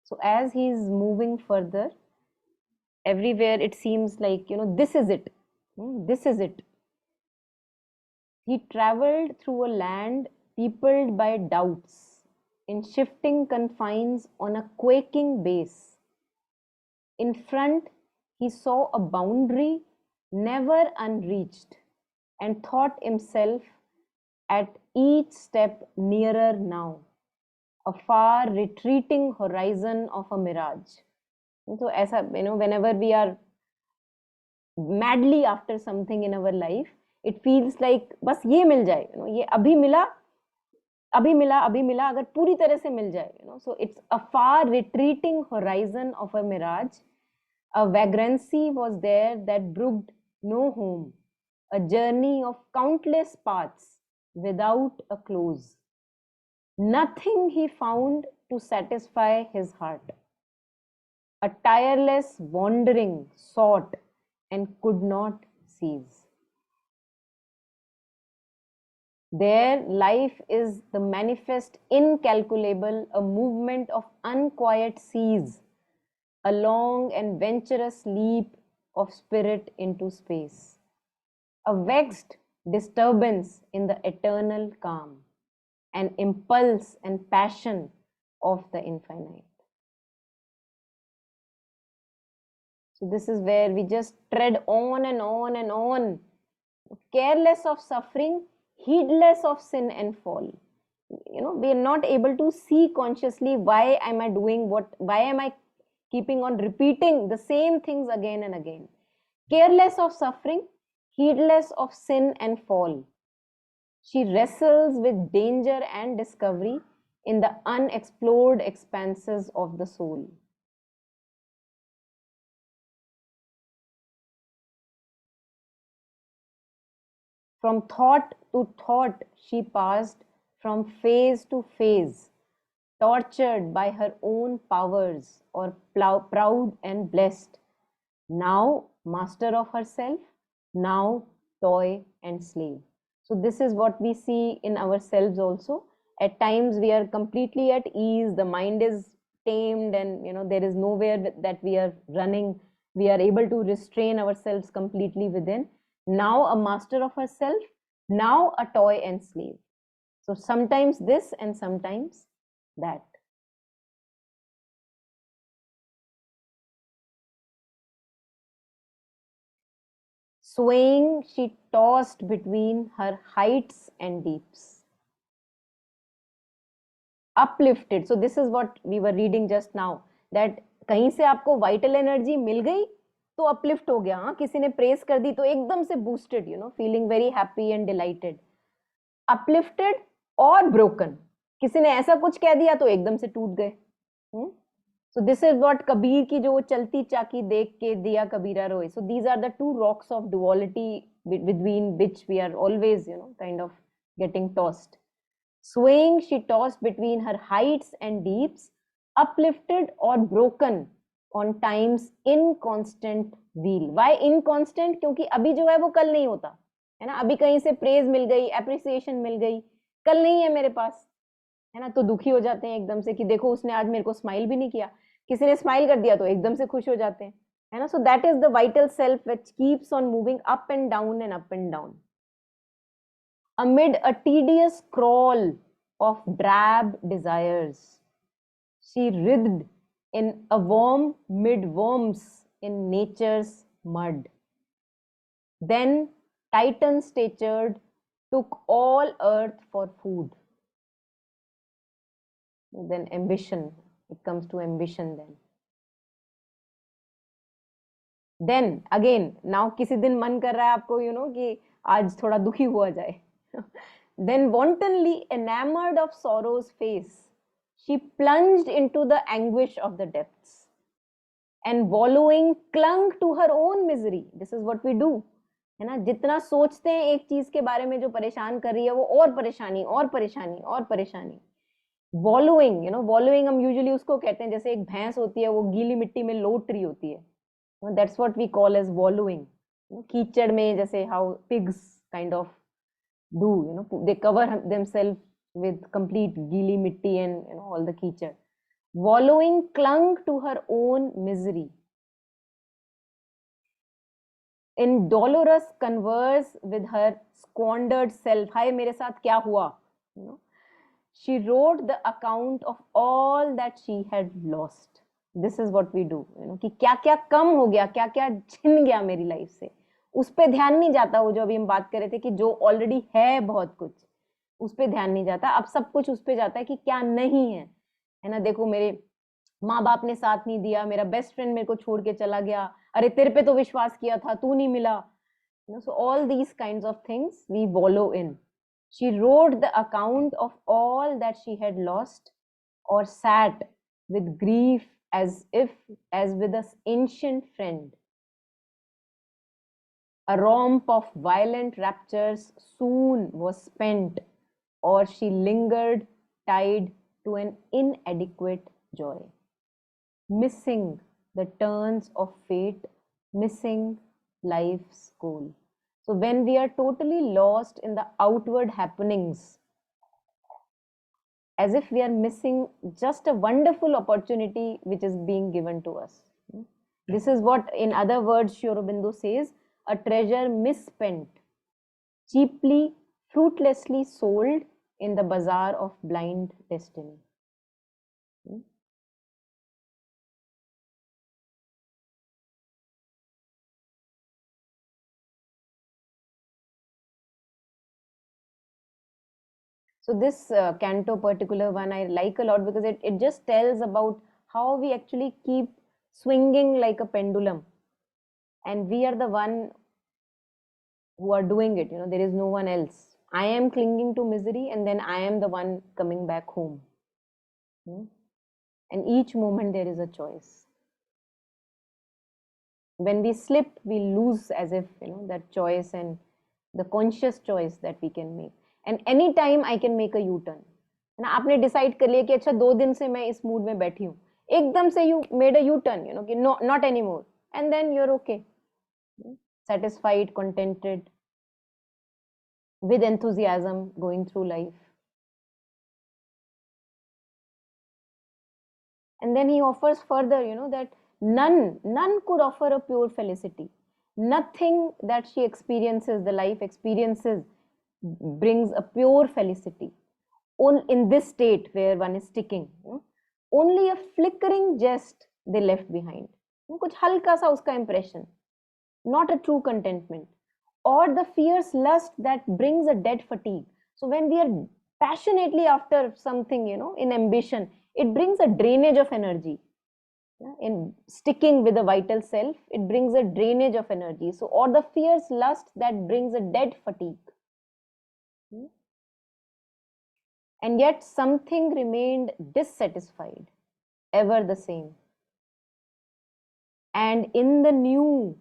So as he's moving further, everywhere it seems like, this is it. This is it. He traveled through a land peopled by doubts, in shifting confines on a quaking base. In front, he saw a boundary never unreached, and thought himself at each step nearer now, a far retreating horizon of a mirage. So, ऐसा, whenever we are madly after something in our life, it feels like बस ये मिल जाए, ये अभी मिला, अभी मिला, अभी मिला, अगर पूरी तरह से मिल जाए, so it's a far retreating horizon of a mirage. A vagrancy was there that brooked no home, a journey of countless paths without a close. Nothing he found to satisfy his heart. A tireless wandering sought and could not cease. There, life is the manifest incalculable, a movement of unquiet seas, a long and venturous leap of spirit into space, a vexed disturbance in the eternal calm, an impulse and passion of the infinite. So this is where we just tread on and on and on, careless of suffering, heedless of sin and fall. We are not able to see consciously, why am I doing why am I keeping on repeating the same things again and again. Careless of suffering, heedless of sin and fall. She wrestles with danger and discovery in the unexplored expanses of the soul. From thought to thought she passed, from phase to phase, tortured by her own powers, or proud and blessed, now master of herself, now toy and slave. So this is what we see in ourselves also. At times we are completely at ease, the mind is tamed, and there is nowhere that we are running. We are able to restrain ourselves completely within. Now a master of herself, now a toy and slave. So sometimes this and sometimes that. Swaying, she tossed between her heights and deeps. Uplifted. So this is what we were reading just now, that कहीं से आपको vital energy मिल गई तो uplift हो गया, किसी ने praise कर दी तो एकदम से boosted, feeling very happy and delighted. Uplifted or broken. किसी ने ऐसा कुछ कह दिया तो एकदम से टूट गए। So this is what Kabir की जो वो चलती चाकी देख के दिया कबीरा रोए. So these are the two rocks of duality between which we are always, kind of getting tossed. Swaying, she tossed between her heights and deeps, uplifted or broken on time's inconstant wheel. Why inconstant? क्योंकि अभी जो है वो कल नहीं होता है ना. अभी कहीं से प्रेज मिल गई, एप्रिसिएशन मिल गई, कल नहीं है मेरे पास, है ना. तो दुखी हो जाते हैं एकदम से कि देखो उसने आज मेरे को स्माइल भी नहीं किया. किसी ने स्माइल कर दिया तो एकदम से खुश हो जाते हैं, है ना. सो that is the vital self which keeps on moving up and down and up and down amid a tedious crawl of drab desires. She writhed in a worm mid worms in nature's mud. Then, Titan statured, took all earth for food. Then ambition, it comes to ambition then again, now किसी दिन मन कर रहा है आपको कि आज थोड़ा दुखी हुआ जाए. Then wantonly enamored of sorrow's face, she plunged into the anguish of the depths and wallowing clung to her own misery. This is what we do, है ना. जितना सोचते हैं एक चीज के बारे में जो परेशान कर रही है, वो और परेशानी और परेशानी और परेशानी. वॉलोइंग, वॉलोइंग हम यूजुअली उसको कहते हैं जैसे एक भैंस होती है वो गीली मिट्टी में लोट रही होती है. That's what we call as wallowing. कीचड़ में जैसे how pigs kind of do, they cover themselves with complete गीली मिट्टी and all the कीचड़. Wallowing clung to her own misery. In dolorous converse with her squandered self, हाय मेरे साथ क्या हुआ, she wrote the account of all that she had lost. This is what we do, कि क्या क्या कम हो गया, क्या क्या छिन गया मेरी लाइफ से. उस पे ध्यान नहीं जाता. वो जो अभी हम बात कर रहे थे कि जो ऑलरेडी है बहुत कुछ, उस पे ध्यान नहीं जाता. अब सब कुछ उस पे जाता है कि क्या नहीं है ना. देखो मेरे माँ बाप ने साथ नहीं दिया, मेरा बेस्ट फ्रेंड मेरे को छोड़ के चला गया, अरे तेरे पे तो विश्वास किया था, तू नहीं मिला. So all these kinds of things we wallow in. She wrote the account of all that she had lost, or sat with grief as with an ancient friend. A romp of violent raptures soon was spent, or she lingered tied to an inadequate joy, missing the turns of fate, missing life's goal. So when we are totally lost in the outward happenings, as if we are missing just a wonderful opportunity which is being given to us. This is what, in other words, Sri Aurobindo says, a treasure misspent, cheaply, fruitlessly sold in the bazaar of blind destiny. So this canto particular one I like a lot because it just tells about how we actually keep swinging like a pendulum, and we are the one who are doing it. There is no one else. I am clinging to misery, and then I am the one coming back home. And each moment there is a choice. When we slip, we lose as if that choice and the conscious choice that we can make. And any time I can make a U-turn. ना आपने decide कर लिया कि अच्छा 2 दिन से मैं इस मूड में बैठी हूँ, एकदम से you made a U turn, कि no not anymore, and then you are okay, satisfied, contented, with enthusiasm going through life. And then he offers further, that none could offer a pure felicity. Nothing that she experiences, the life experiences, brings a pure felicity. In this state where one is sticking, only a flickering jest they left behind. कुछ हल्का सा उसका impression, not a true contentment, or the fierce lust that brings a dead fatigue. So when we are passionately after something, in ambition, it brings a drainage of energy. In sticking with the vital self, it brings a drainage of energy. So, or the fierce lust that brings a dead fatigue. and yet something remained dissatisfied, ever the same. And in the new,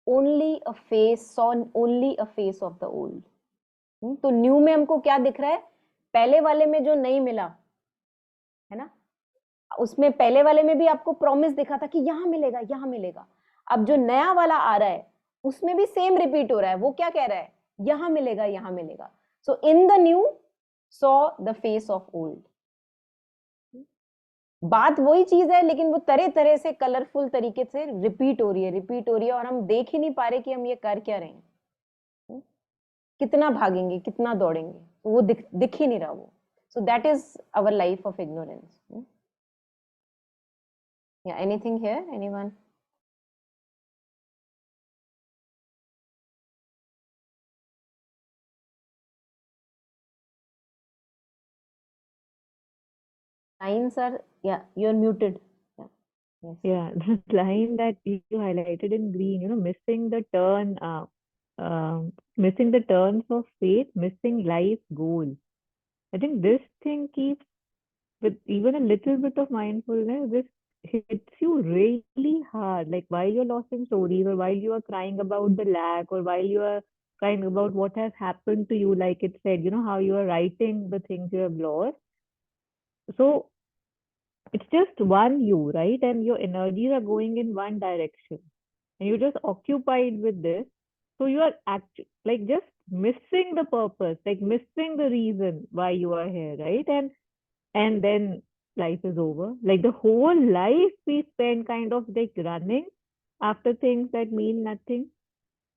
only a face saw only a face of the old. तो new में हमको क्या दिख रहा है? पहले वाले में जो नहीं मिला है ना, उसमें पहले वाले में भी आपको प्रॉमिस दिखा था कि यहां मिलेगा, यहां मिलेगा. अब जो नया वाला आ रहा है उसमें भी सेम रिपीट हो रहा है. वो क्या कह रहा है? यहां मिलेगा, यहां मिलेगा. So in the new saw the face of old. बात वही चीज है, लेकिन वो तरह तरह से कलरफुल तरीके से रिपीट हो रही है, और हम देख ही नहीं पा रहे कि हम ये कर क्या रहे हैं. कितना भागेंगे, कितना दौड़ेंगे, वो दिख ही नहीं रहा वो. So that is our life of ignorance. Yeah, anything here? Anyone? Lines are, yeah, you're muted. Yeah. Yes. Yeah, the line that you highlighted in green, missing the turn, missing the turns of fate, missing life goal. I think this thing keeps, with even a little bit of mindfulness, this hits you really hard. Like while you're lost in stories, or while you are crying about the lack, or while you are crying about what has happened to you, like it said, how you are writing the things you have lost. So it's just one you, right? And your energies are going in one direction, and you're just occupied with this. So you are like just missing the purpose, like missing the reason why you are here, right? And then life is over. Like the whole life we spend kind of like running after things that mean nothing.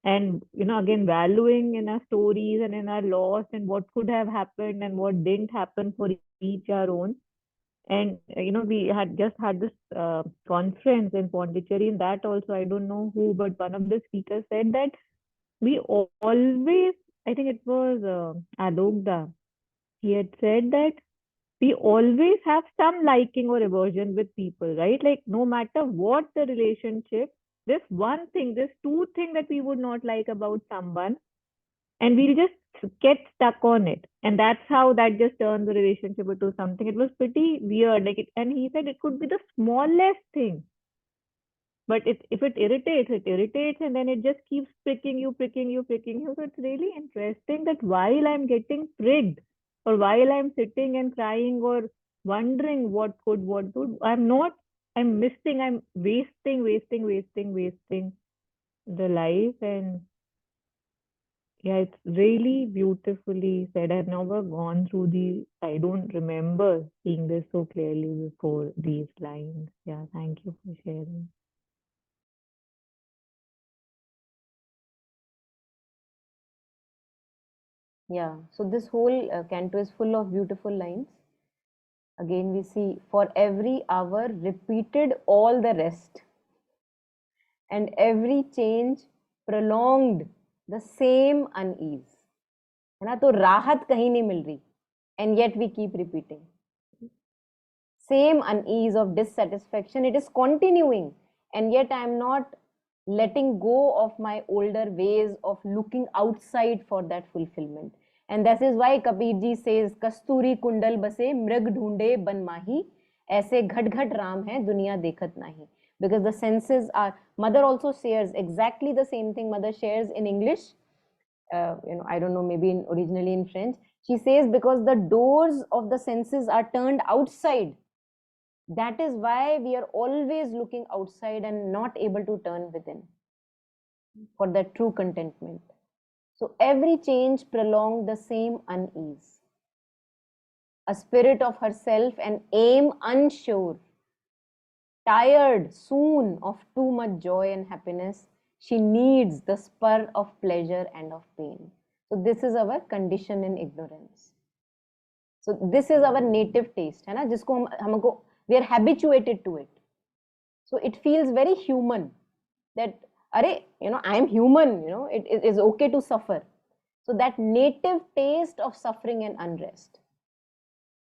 And again, valuing in our stories and in our loss and what could have happened and what didn't happen for each our own. And we had just had this conference in Pondicherry. In that also, I don't know who, but one of the speakers said that we always, I think it was Alokda, he had said that we always have some liking or aversion with people, right? Like no matter what the relationship, this one thing, this two thing that we would not like about someone, and we'll just get stuck on it, and that's how that just turned the relationship into something. It was pretty weird, like it, and he said it could be the smallest thing, but if it irritates, and then it just keeps pricking you, pricking you, pricking you. So it's really interesting that while I'm getting pricked, or while I'm sitting and crying or wondering what would, I'm missing, I'm wasting the life. And yeah, it's really beautifully said. I've never gone through I don't remember seeing this so clearly before, these lines. Yeah, thank you for sharing. Yeah. So this whole canto is full of beautiful lines. Again, we see, for every hour repeated all the rest, and every change prolonged the same unease. है ना, तो राहत कहीं नहीं मिल रही, and yet we keep repeating same unease of dissatisfaction. It is continuing, and yet I am not letting go of my older ways of looking outside for that fulfillment. And this is why Kabir ji says, Kasturi kundal base mrag dhoonde ban mahi, ऐसे घट घट राम है दुनिया देखत नहीं. Because the senses are, mother also shares exactly the same thing mother shares in English. I don't know, maybe originally in French. She says, because the doors of the senses are turned outside, that is why we are always looking outside and not able to turn within for that true contentment. So every change prolonged the same unease. A spirit of herself, an aim unsure, tired soon of too much joy and happiness, she needs the spur of pleasure and of pain. So this is our condition in ignorance. So this is our native taste, है ना, जिसको हमको, we are habituated to it. So it feels very human that, अरे, I am human, it is okay to suffer. So that native taste of suffering and unrest,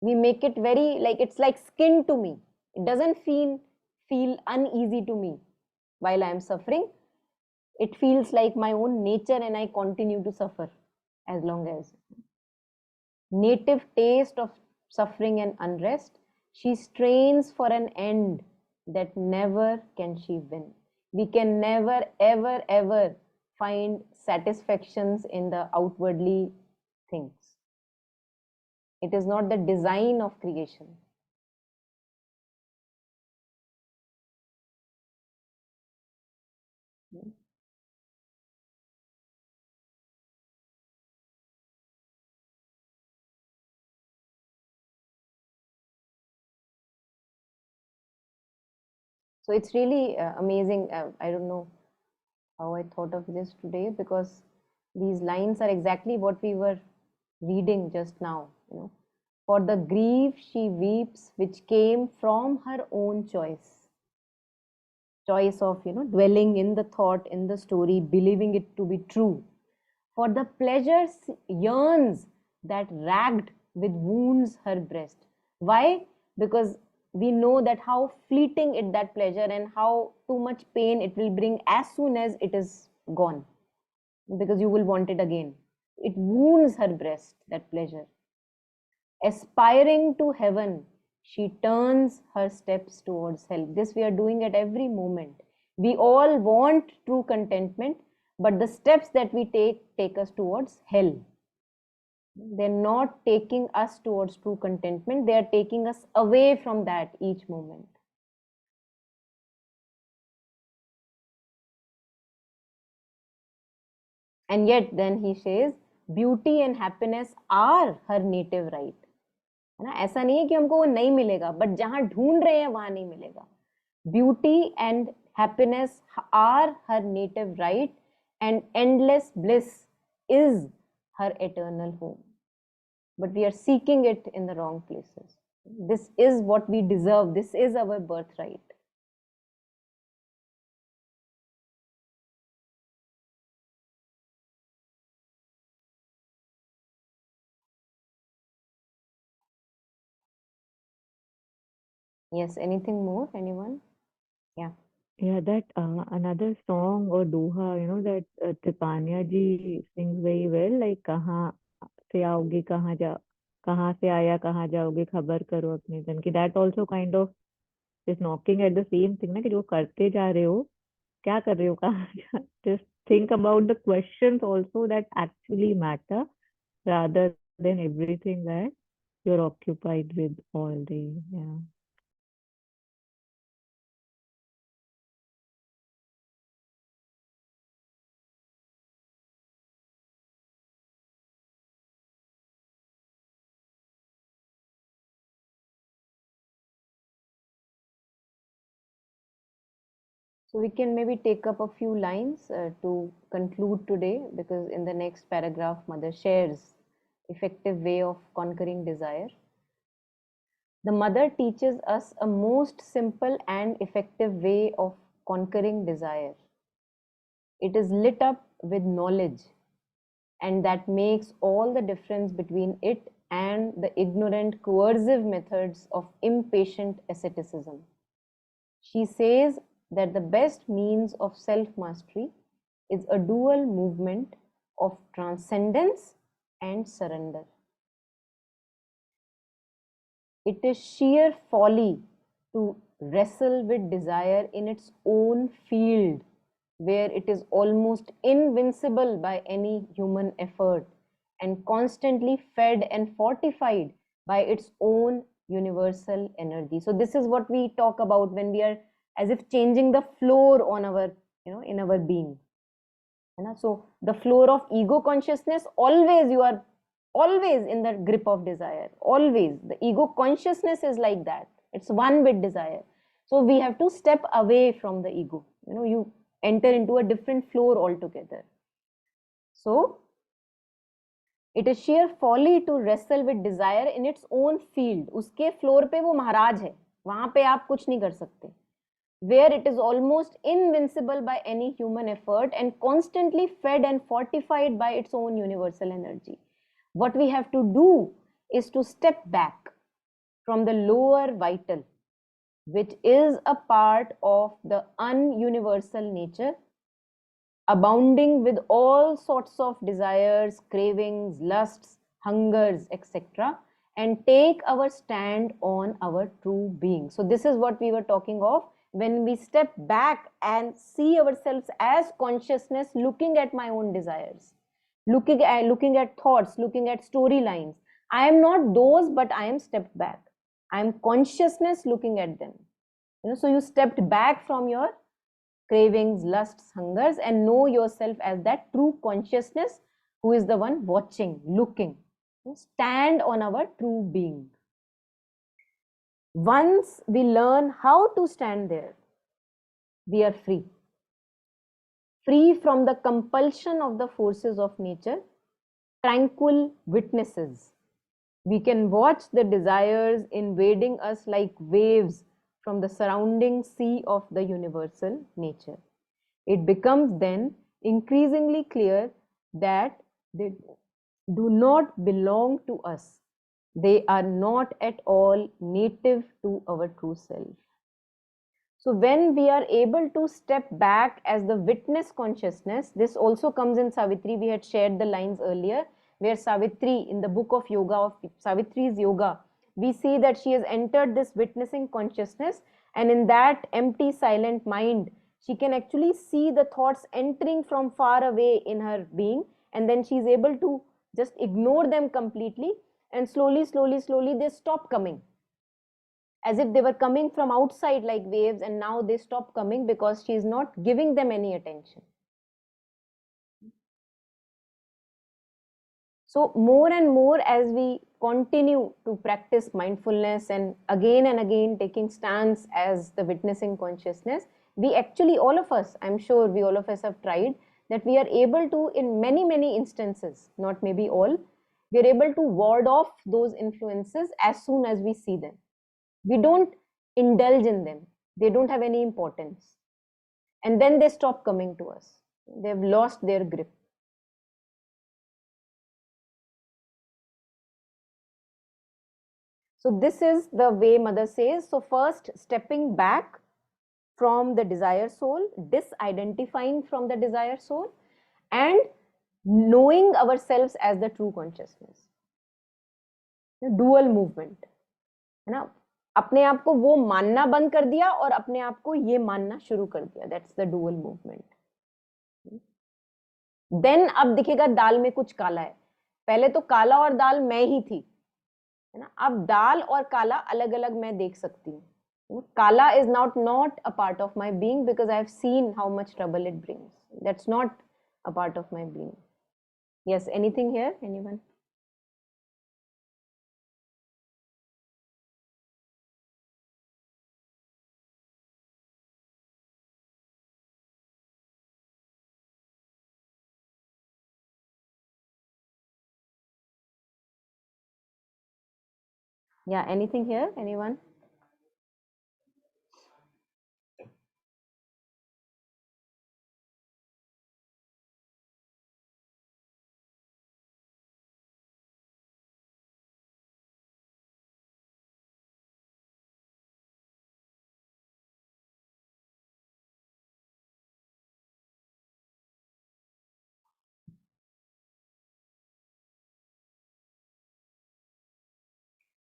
we make it very, like, it's like skin to me. It doesn't feel uneasy to me while I am suffering. It feels like my own nature, and I continue to suffer as long as native taste of suffering and unrest. She strains for an end that never can she win. We can never, ever, ever find satisfactions in the outwardly things. It is not the design of creation. So it's really amazing. I don't know how I thought of this today, because these lines are exactly what we were reading just now. For the grief she weeps, which came from her own choice of dwelling in the thought, in the story, believing it to be true. For the pleasures yearns that ragged with wounds her breast. Why? Because we know that how fleeting it that pleasure, and how too much pain it will bring as soon as it is gone, because you will want it again. It wounds her breast, that pleasure. Aspiring to heaven, she turns her steps towards hell. This we are doing at every moment. We all want true contentment, but the steps that we take us towards hell. They're not taking us towards true contentment, they are taking us away from that each moment. And yet then he says, beauty and happiness are her native right. है ना? ऐसा नहीं है कि हमको वो नहीं मिलेगा, बट जहां ढूंढ रहे हैं वहां नहीं मिलेगा. Beauty and happiness are her native right, and endless bliss is her eternal home. But we are seeking it in the wrong places. This is what we deserve. This is our birthright. Yes, anything more? Anyone? Yeah. Yeah, that another song or doha, that Tripanya ji sings very well, like से आओगे कहाँ से आया कहाँ जाओगे खबर करो अपने जन की. That also kind of is knocking at the same thing ना, कि जो करते जा रहे हो क्या कर रहे हो just think about the questions also that actually matter, rather than everything that you're occupied with all day. Yeah. So we can maybe take up a few lines to conclude today, because in the next paragraph, Mother shares effective way of conquering desire. The Mother teaches us a most simple and effective way of conquering desire. It is lit up with knowledge, and that makes all the difference between it and the ignorant, coercive methods of impatient asceticism. She says that the best means of self-mastery is a dual movement of transcendence and surrender. It is sheer folly to wrestle with desire in its own field, where it is almost invincible by any human effort, and constantly fed and fortified by its own universal energy. So this is what we talk about when we are as if changing the floor on our, in our being. So the floor of ego consciousness, always you are always in the grip of desire. Always the ego consciousness is like that. It's one with desire. So we have to step away from the ego. You enter into a different floor altogether. So it is sheer folly to wrestle with desire in its own field. उसके floor पे वो महाराज है, वहां पे आप कुछ नहीं कर सकते. Where it is almost invincible by any human effort and constantly fed and fortified by its own universal energy. What we have to do is to step back from the lower vital, which is a part of the ununiversal nature, abounding with all sorts of desires, cravings, lusts, hungers, etc., and take our stand on our true being. So this is what we were talking of when we step back and see ourselves as consciousness looking at my own desires, looking at thoughts, looking at storylines. I am not those, but I am stepped back. I am consciousness looking at them. So you stepped back from your cravings, lusts, hungers, and know yourself as that true consciousness who is the one watching, looking. Stand on our true being. Once we learn how to stand there, we are free. Free from the compulsion of the forces of nature, tranquil witnesses. We can watch the desires invading us like waves from the surrounding sea of the universal nature. It becomes then increasingly clear that they do not belong to us. They are not at all native to our true self. So when we are able to step back as the witness consciousness, this also comes in Savitri. We had shared the lines earlier, where Savitri, in the book of yoga, of Savitri's yoga, we see that she has entered this witnessing consciousness, and in that empty, silent mind, she can actually see the thoughts entering from far away in her being, and then she is able to just ignore them completely, and slowly, slowly, slowly, they stop coming, as if they were coming from outside like waves, and now they stop coming because she is not giving them any attention. So more and more, as we continue to practice mindfulness and again taking stance as the witnessing consciousness, we actually, all of us, I'm sure we all of us have tried, that we are able to, in many instances, not maybe all, we are able to ward off those influences as soon as we see them. We don't indulge in them. They don't have any importance. And then they stop coming to us. They've lost their grip. So this is the way Mother says. So first, stepping back from the desire soul, disidentifying from the desire soul, and knowing ourselves as the true consciousness. Dual movement, है ना? अपने आप को वो मानना बंद कर दिया और अपने आप को ये मानना शुरू कर दिया. That's the dual movement. Then अब दिखेगा दाल में कुछ काला है. पहले तो काला और दाल मैं ही थी, है ना? अब दाल और काला अलग अलग मैं देख सकती हूँ. Kala is not a part of my being because I have seen how much trouble it brings. That's not a part of my being. Yes, anything here? Anyone? Yeah, anything here? Anyone?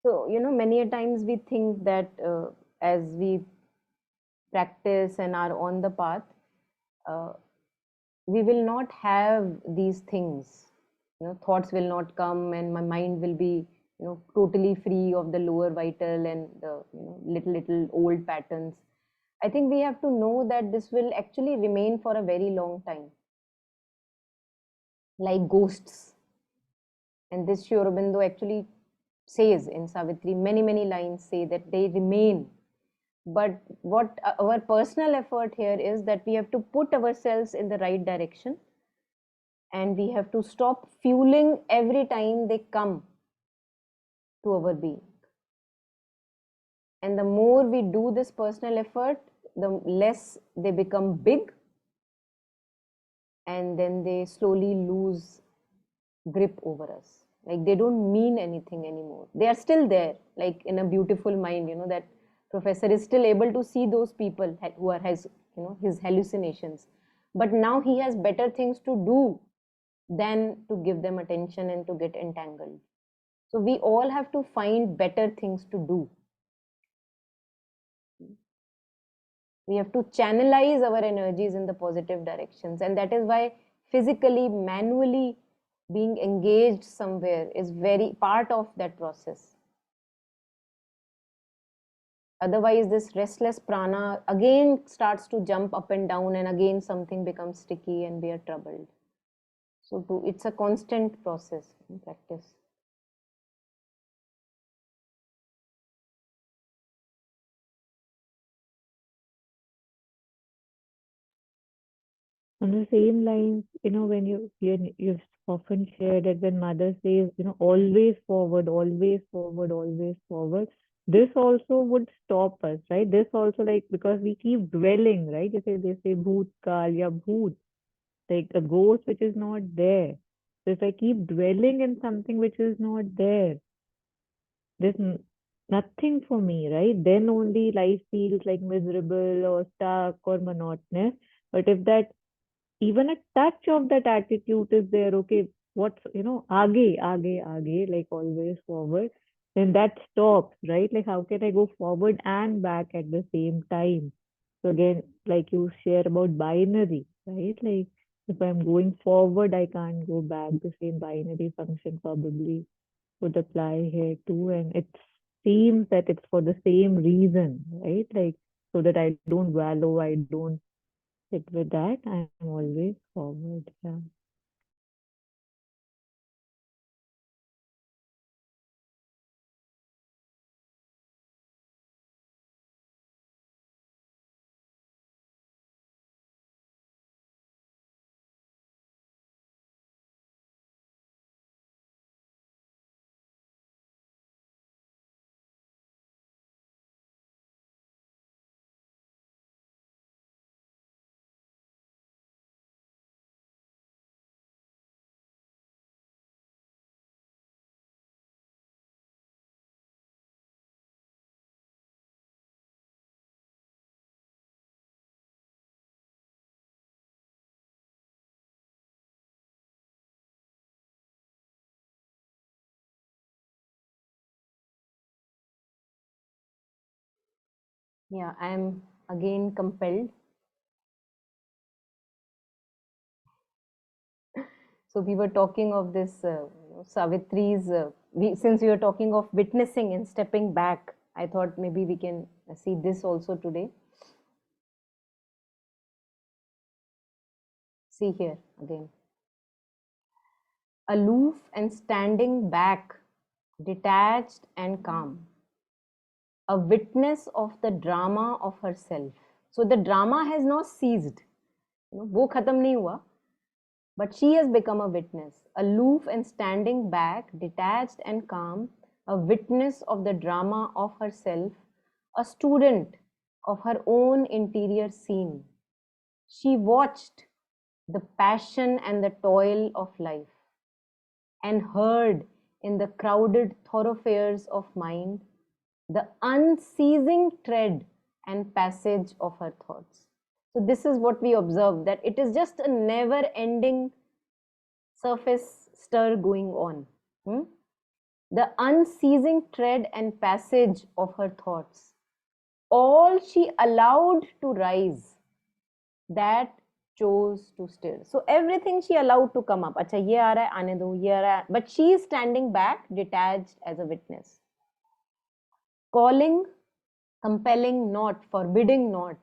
So, many a times we think that as we practice and are on the path, uh, we will not have these things. Thoughts will not come, and my mind will be, totally free of the lower vital and the, little old patterns. I think we have to know that this will actually remain for a very long time, like ghosts. And this Sri Aurobindo actually says in Savitri, many lines say that they remain. But what our personal effort here is that we have to put ourselves in the right direction, and we have to stop fueling every time they come to our being. And the more we do this personal effort, the less they become big, and then they slowly lose grip over us. Like they don't mean anything anymore. They are still there, like in a beautiful mind, that professor is still able to see those people who are his hallucinations. But now he has better things to do than to give them attention and to get entangled. So we all have to find better things to do. We have to channelize our energies in the positive directions, and that is why physically, manually being engaged somewhere is very part of that process. Otherwise, this restless prana again starts to jump up and down, and again something becomes sticky and we are troubled. So it's a constant process in practice. On the same lines, when you've often shared that when mother says, always forward, always forward, always forward, this also would stop us, right? This also, like, because we keep dwelling, right? They say bhutkal ya bhoot, like a ghost which is not there. So if I keep dwelling in something which is not there, there's nothing for me, right? Then only life feels like miserable or stuck or monotonous. But if that even a touch of that attitude is there, okay, what's, aage, like always forward, then that stops, right? Like, how can I go forward and back at the same time? So again, like you share about binary, right? Like, if I'm going forward, I can't go back. The same binary function probably would apply here too. And it seems that it's for the same reason, right? Like, so that I don't wallow, I don't sit with that. I'm always forward. Yeah. Yeah, I am again compelled. So we were talking of this Savitri's. Since we were talking of witnessing and stepping back, I thought maybe we can see this also today. See here again. Aloof and standing back, detached and calm, a witness of the drama of herself. So the drama has not ceased. वो खत्म नहीं हुआ. But she has become a witness, aloof and standing back, detached and calm, a witness of the drama of herself, a student of her own interior scene. She watched the passion and the toil of life and heard in the crowded thoroughfares of mind the unceasing tread and passage of her thoughts. So, this is what we observe, that it is just a never ending surface stir going on. The unceasing tread and passage of her thoughts. All she allowed to rise, that chose to still. So everything she allowed to come up. Acha, ye aa raha hai, aane do, ye aa raha hai. But she is standing back, detached as a witness. Calling, compelling not, forbidding not.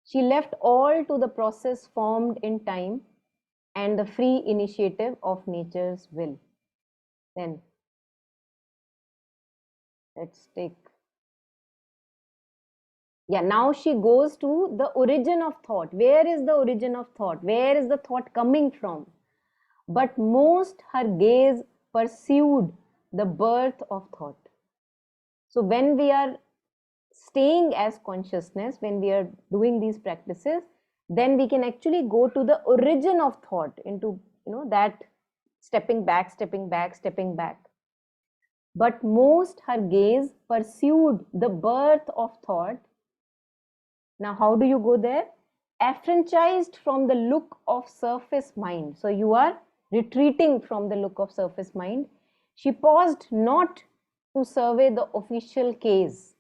She left all to the process formed in time and the free initiative of nature's will. Then let's take, yeah, now she goes to the origin of thought. Where is the origin of thought? Where is the thought coming from? But most her gaze pursued the birth of thought. So when we are staying as consciousness, when we are doing these practices, then we can actually go to the origin of thought, into that stepping back, stepping back, stepping back. But most her gaze pursued the birth of thought. Now, how do you go there? Affranchised from the look of surface mind. So you are retreating from the look of surface mind, She paused not to survey the official case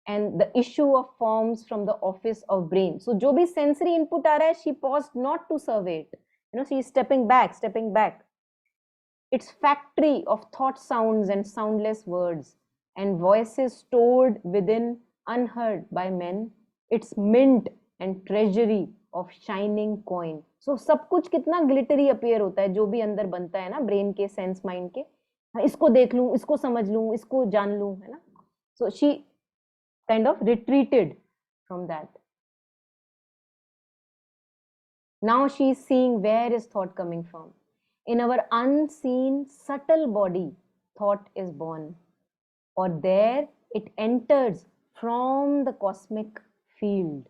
and the issue of forms from the office of brain. So जो भी sensory input आ रहा है, she paused not to survey it. She is stepping back, stepping back. Its factory of thought sounds and soundless words and voices stored within unheard by men, its mint and treasury of shining coin. So सब कुछ कितना glittery appear होता है जो भी अंदर बनता है ना brain के sense mind के, इसको देख लूं, इसको समझ लूं, इसको जान लूं, है ना. So she kind of retreated from that. Now she is seeing where is thought coming from. In our unseen, subtle body, thought is born, or there it enters from the cosmic field.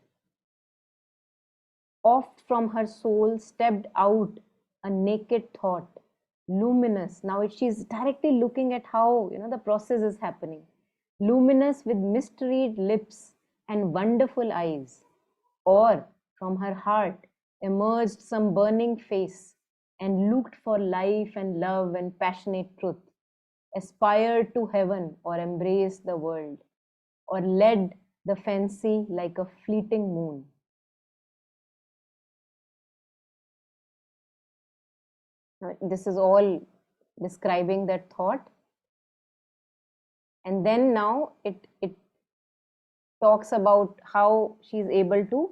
Oft from her soul stepped out a naked thought, luminous. Now she's directly looking at how the process is happening. Luminous with mysteried lips and wonderful eyes. Or from her heart emerged some burning face and looked for life and love and passionate truth, aspired to heaven or embraced the world, or led the fancy like a fleeting moon. This is all describing that thought. And then now it talks about how she's able to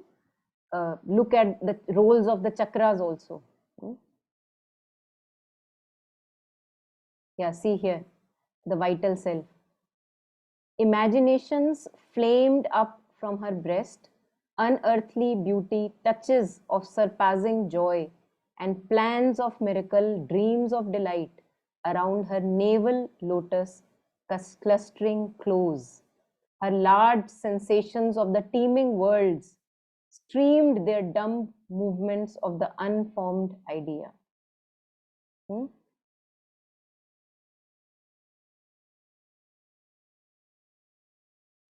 look at the roles of the chakras also. Yeah, see here, the vital self. Imaginations flamed up from her breast, unearthly beauty, touches of surpassing joy, and plans of miracle, dreams of delight around her navel lotus clustering close. Her large sensations of the teeming worlds streamed their dumb movements of the unformed idea.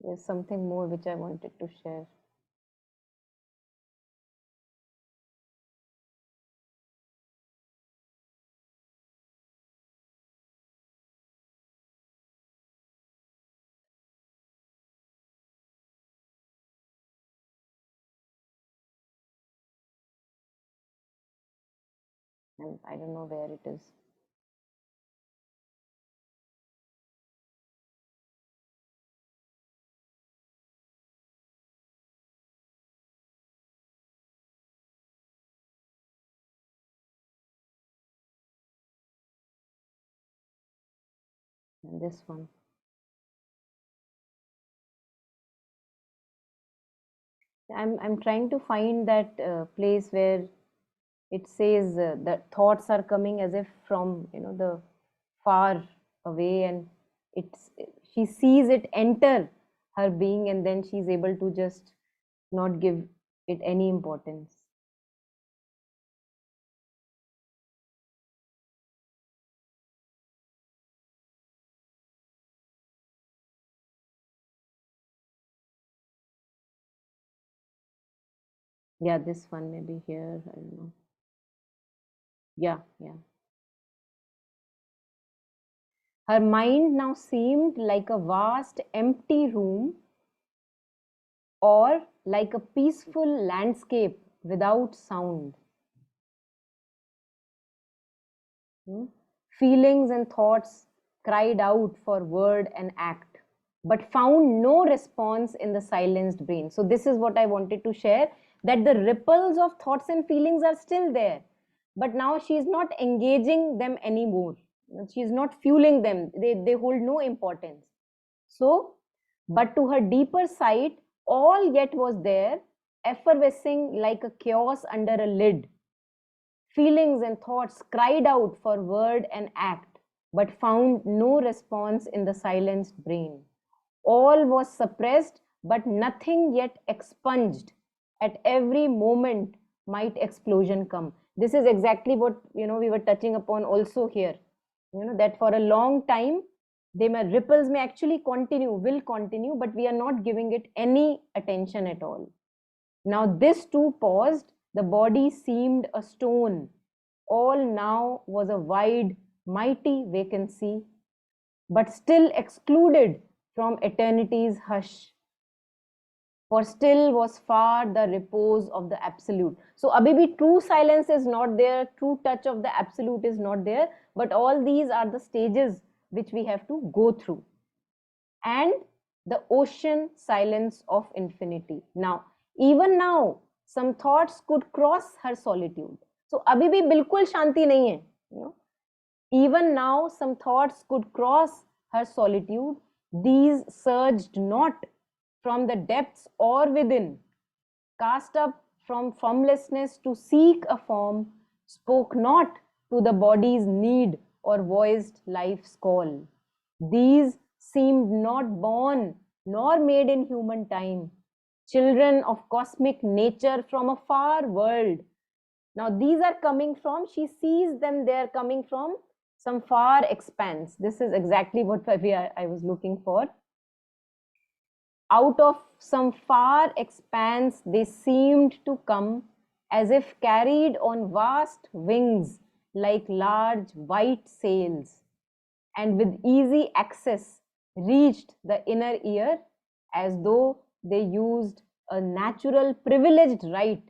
There's something more which I wanted to share. And I don't know where it is. And this one. I'm trying to find that place where it says the thoughts are coming as if from the far away, and she sees it enter her being, and then she's able to just not give it any importance. Yeah, this one may be here, I don't know. Yeah. Her mind now seemed like a vast empty room, or like a peaceful landscape without sound. Feelings and thoughts cried out for word and act, but found no response in the silenced brain. So this is what I wanted to share, that the ripples of thoughts and feelings are still there, but now she is not engaging them anymore. She is not fueling them. They hold no importance. So, but to her deeper sight, all yet was there, effervescing like a chaos under a lid. Feelings and thoughts cried out for word and act, but found no response in the silenced brain. All was suppressed, but nothing yet expunged. At every moment might explosion come. This is exactly what we were touching upon also here. That for a long time, ripples may actually will continue, but we are not giving it any attention at all. Now this too paused. The body seemed a stone. All now was a wide, mighty vacancy, but still excluded from eternity's hush. For still was far the repose of the absolute. So abhi bhi true silence is not there, true touch of the absolute is not there, but all these are the stages which we have to go through. And the ocean silence of infinity. Now, even now, some thoughts could cross her solitude. So abhi bhi bilkul shanti nahi hai, you know. Even now, some thoughts could cross her solitude. These surged not from the depths or within, cast up from formlessness to seek a form, spoke not to the body's need or voiced life's call. These seemed not born nor made in human time, children of cosmic nature from a far world. Now, these are coming from, she sees them, they are coming from some far expanse. This is exactly what I was looking for. Out of some far expanse, they seemed to come as if carried on vast wings like large white sails, and with easy access reached the inner ear as though they used a natural privileged right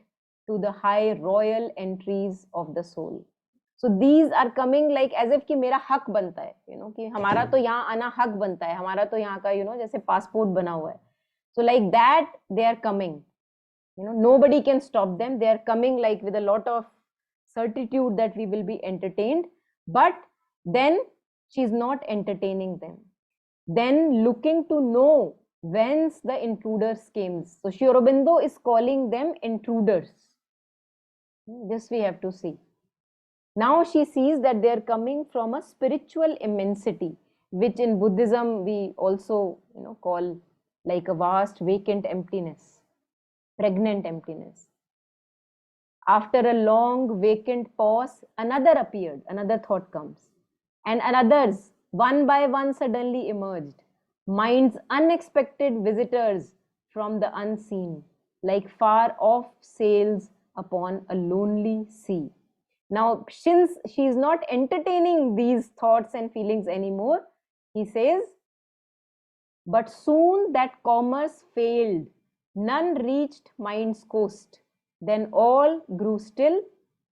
to the high royal entries of the soul. So these are coming like as if कि मेरा हक बनता है, you know, कि हमारा तो यहाँ आना हक बनता है, हमारा तो यहाँ का, you know, जैसे पासपोर्ट बना हुआ है. So like that they are coming, you know, nobody can stop them. They are coming like with a lot of certitude that we will be entertained, but then she's not entertaining them. Then looking to know whence the intruders came. So Sri Aurobindo is calling them intruders. This we have to see. Now she sees that they are coming from a spiritual immensity, which in Buddhism we also, you know, call like a vast vacant emptiness, pregnant emptiness. After a long vacant pause, another appeared, another thought comes, and others one by one suddenly emerged, mind's unexpected visitors from the unseen, like far off sails upon a lonely sea. Now, since she is not entertaining these thoughts and feelings anymore, he says, but soon that commerce failed, none reached mind's coast. Then all grew still,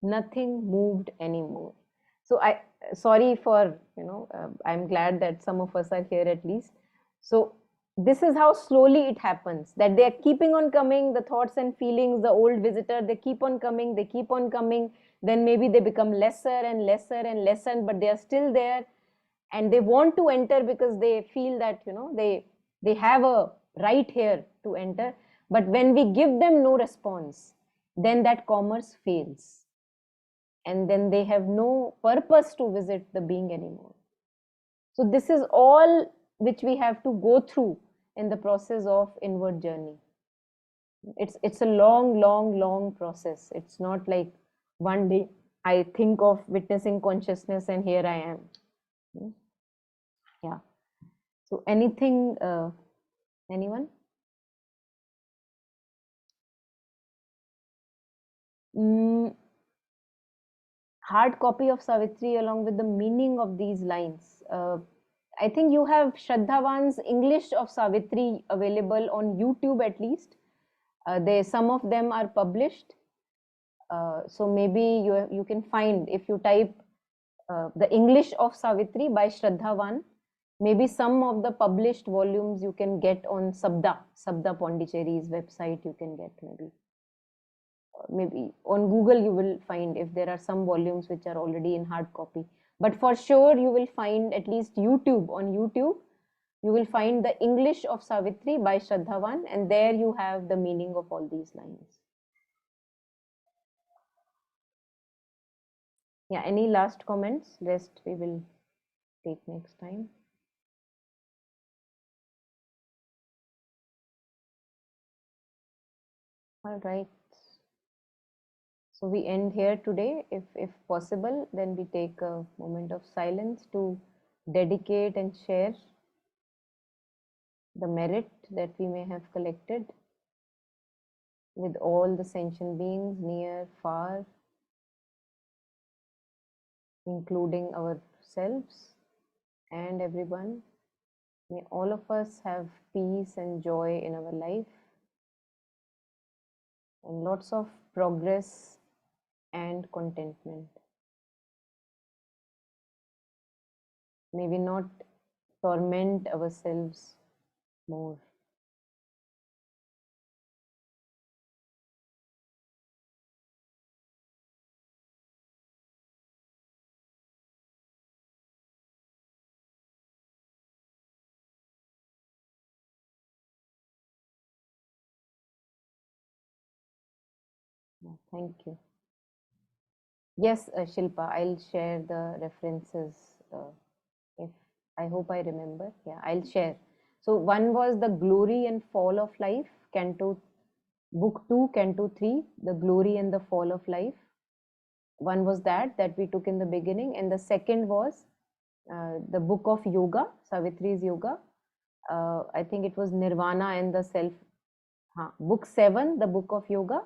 nothing moved anymore. So sorry for, you know, I'm glad that some of us are here at least. So this is how slowly it happens, that they are keeping on coming, the thoughts and feelings, the old visitor, they keep on coming, they keep on coming. Then maybe they become lesser and lesser and lesser, but they are still there. And they want to enter because they feel that, you know, they have a right here to enter. But when we give them no response, then that commerce fails, and then they have no purpose to visit the being anymore. So this is all which we have to go through in the process of inward journey. It's a long process. It's not like one day I think of witnessing consciousness and here I am. Yeah. So anything, anyone? Hard copy of Savitri along with the meaning of these lines. I think you have Shraddhavan's English of Savitri available on YouTube at least. Some of them are published. So maybe you can find, if you type the English of Savitri by Shraddhavan, maybe some of the published volumes you can get on Sabda Pondicherry's website. You can get maybe on Google you will find if there are some volumes which are already in hard copy. But for sure you will find at least YouTube. On YouTube you will find the English of Savitri by Shraddhavan, and there you have the meaning of all these lines. Yeah, any last comments? Rest we will take next time. All right. So we end here today. If possible, then we take a moment of silence to dedicate and share the merit that we may have collected with all the sentient beings, near, far, including ourselves. and everyone. May all of us have peace and joy in our life and lots of progress and contentment. May we not torment ourselves more. Thank you. Yes, Shilpa, I'll share the references. If I hope I remember. Yeah, I'll share. So one was the Glory and Fall of Life, Canto Book 2, Canto 3, The Glory and the Fall of Life. One was that we took in the beginning, and the second was the Book of Yoga, Savitri's Yoga. I think it was Nirvana and the Self. Book 7, the Book of Yoga,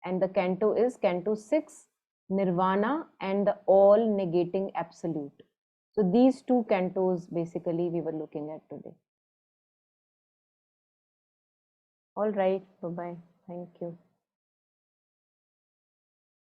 and the canto is Canto 6, Nirvana and the All Negating Absolute. So these two cantos basically we were looking at today. All right, bye bye. Thank you.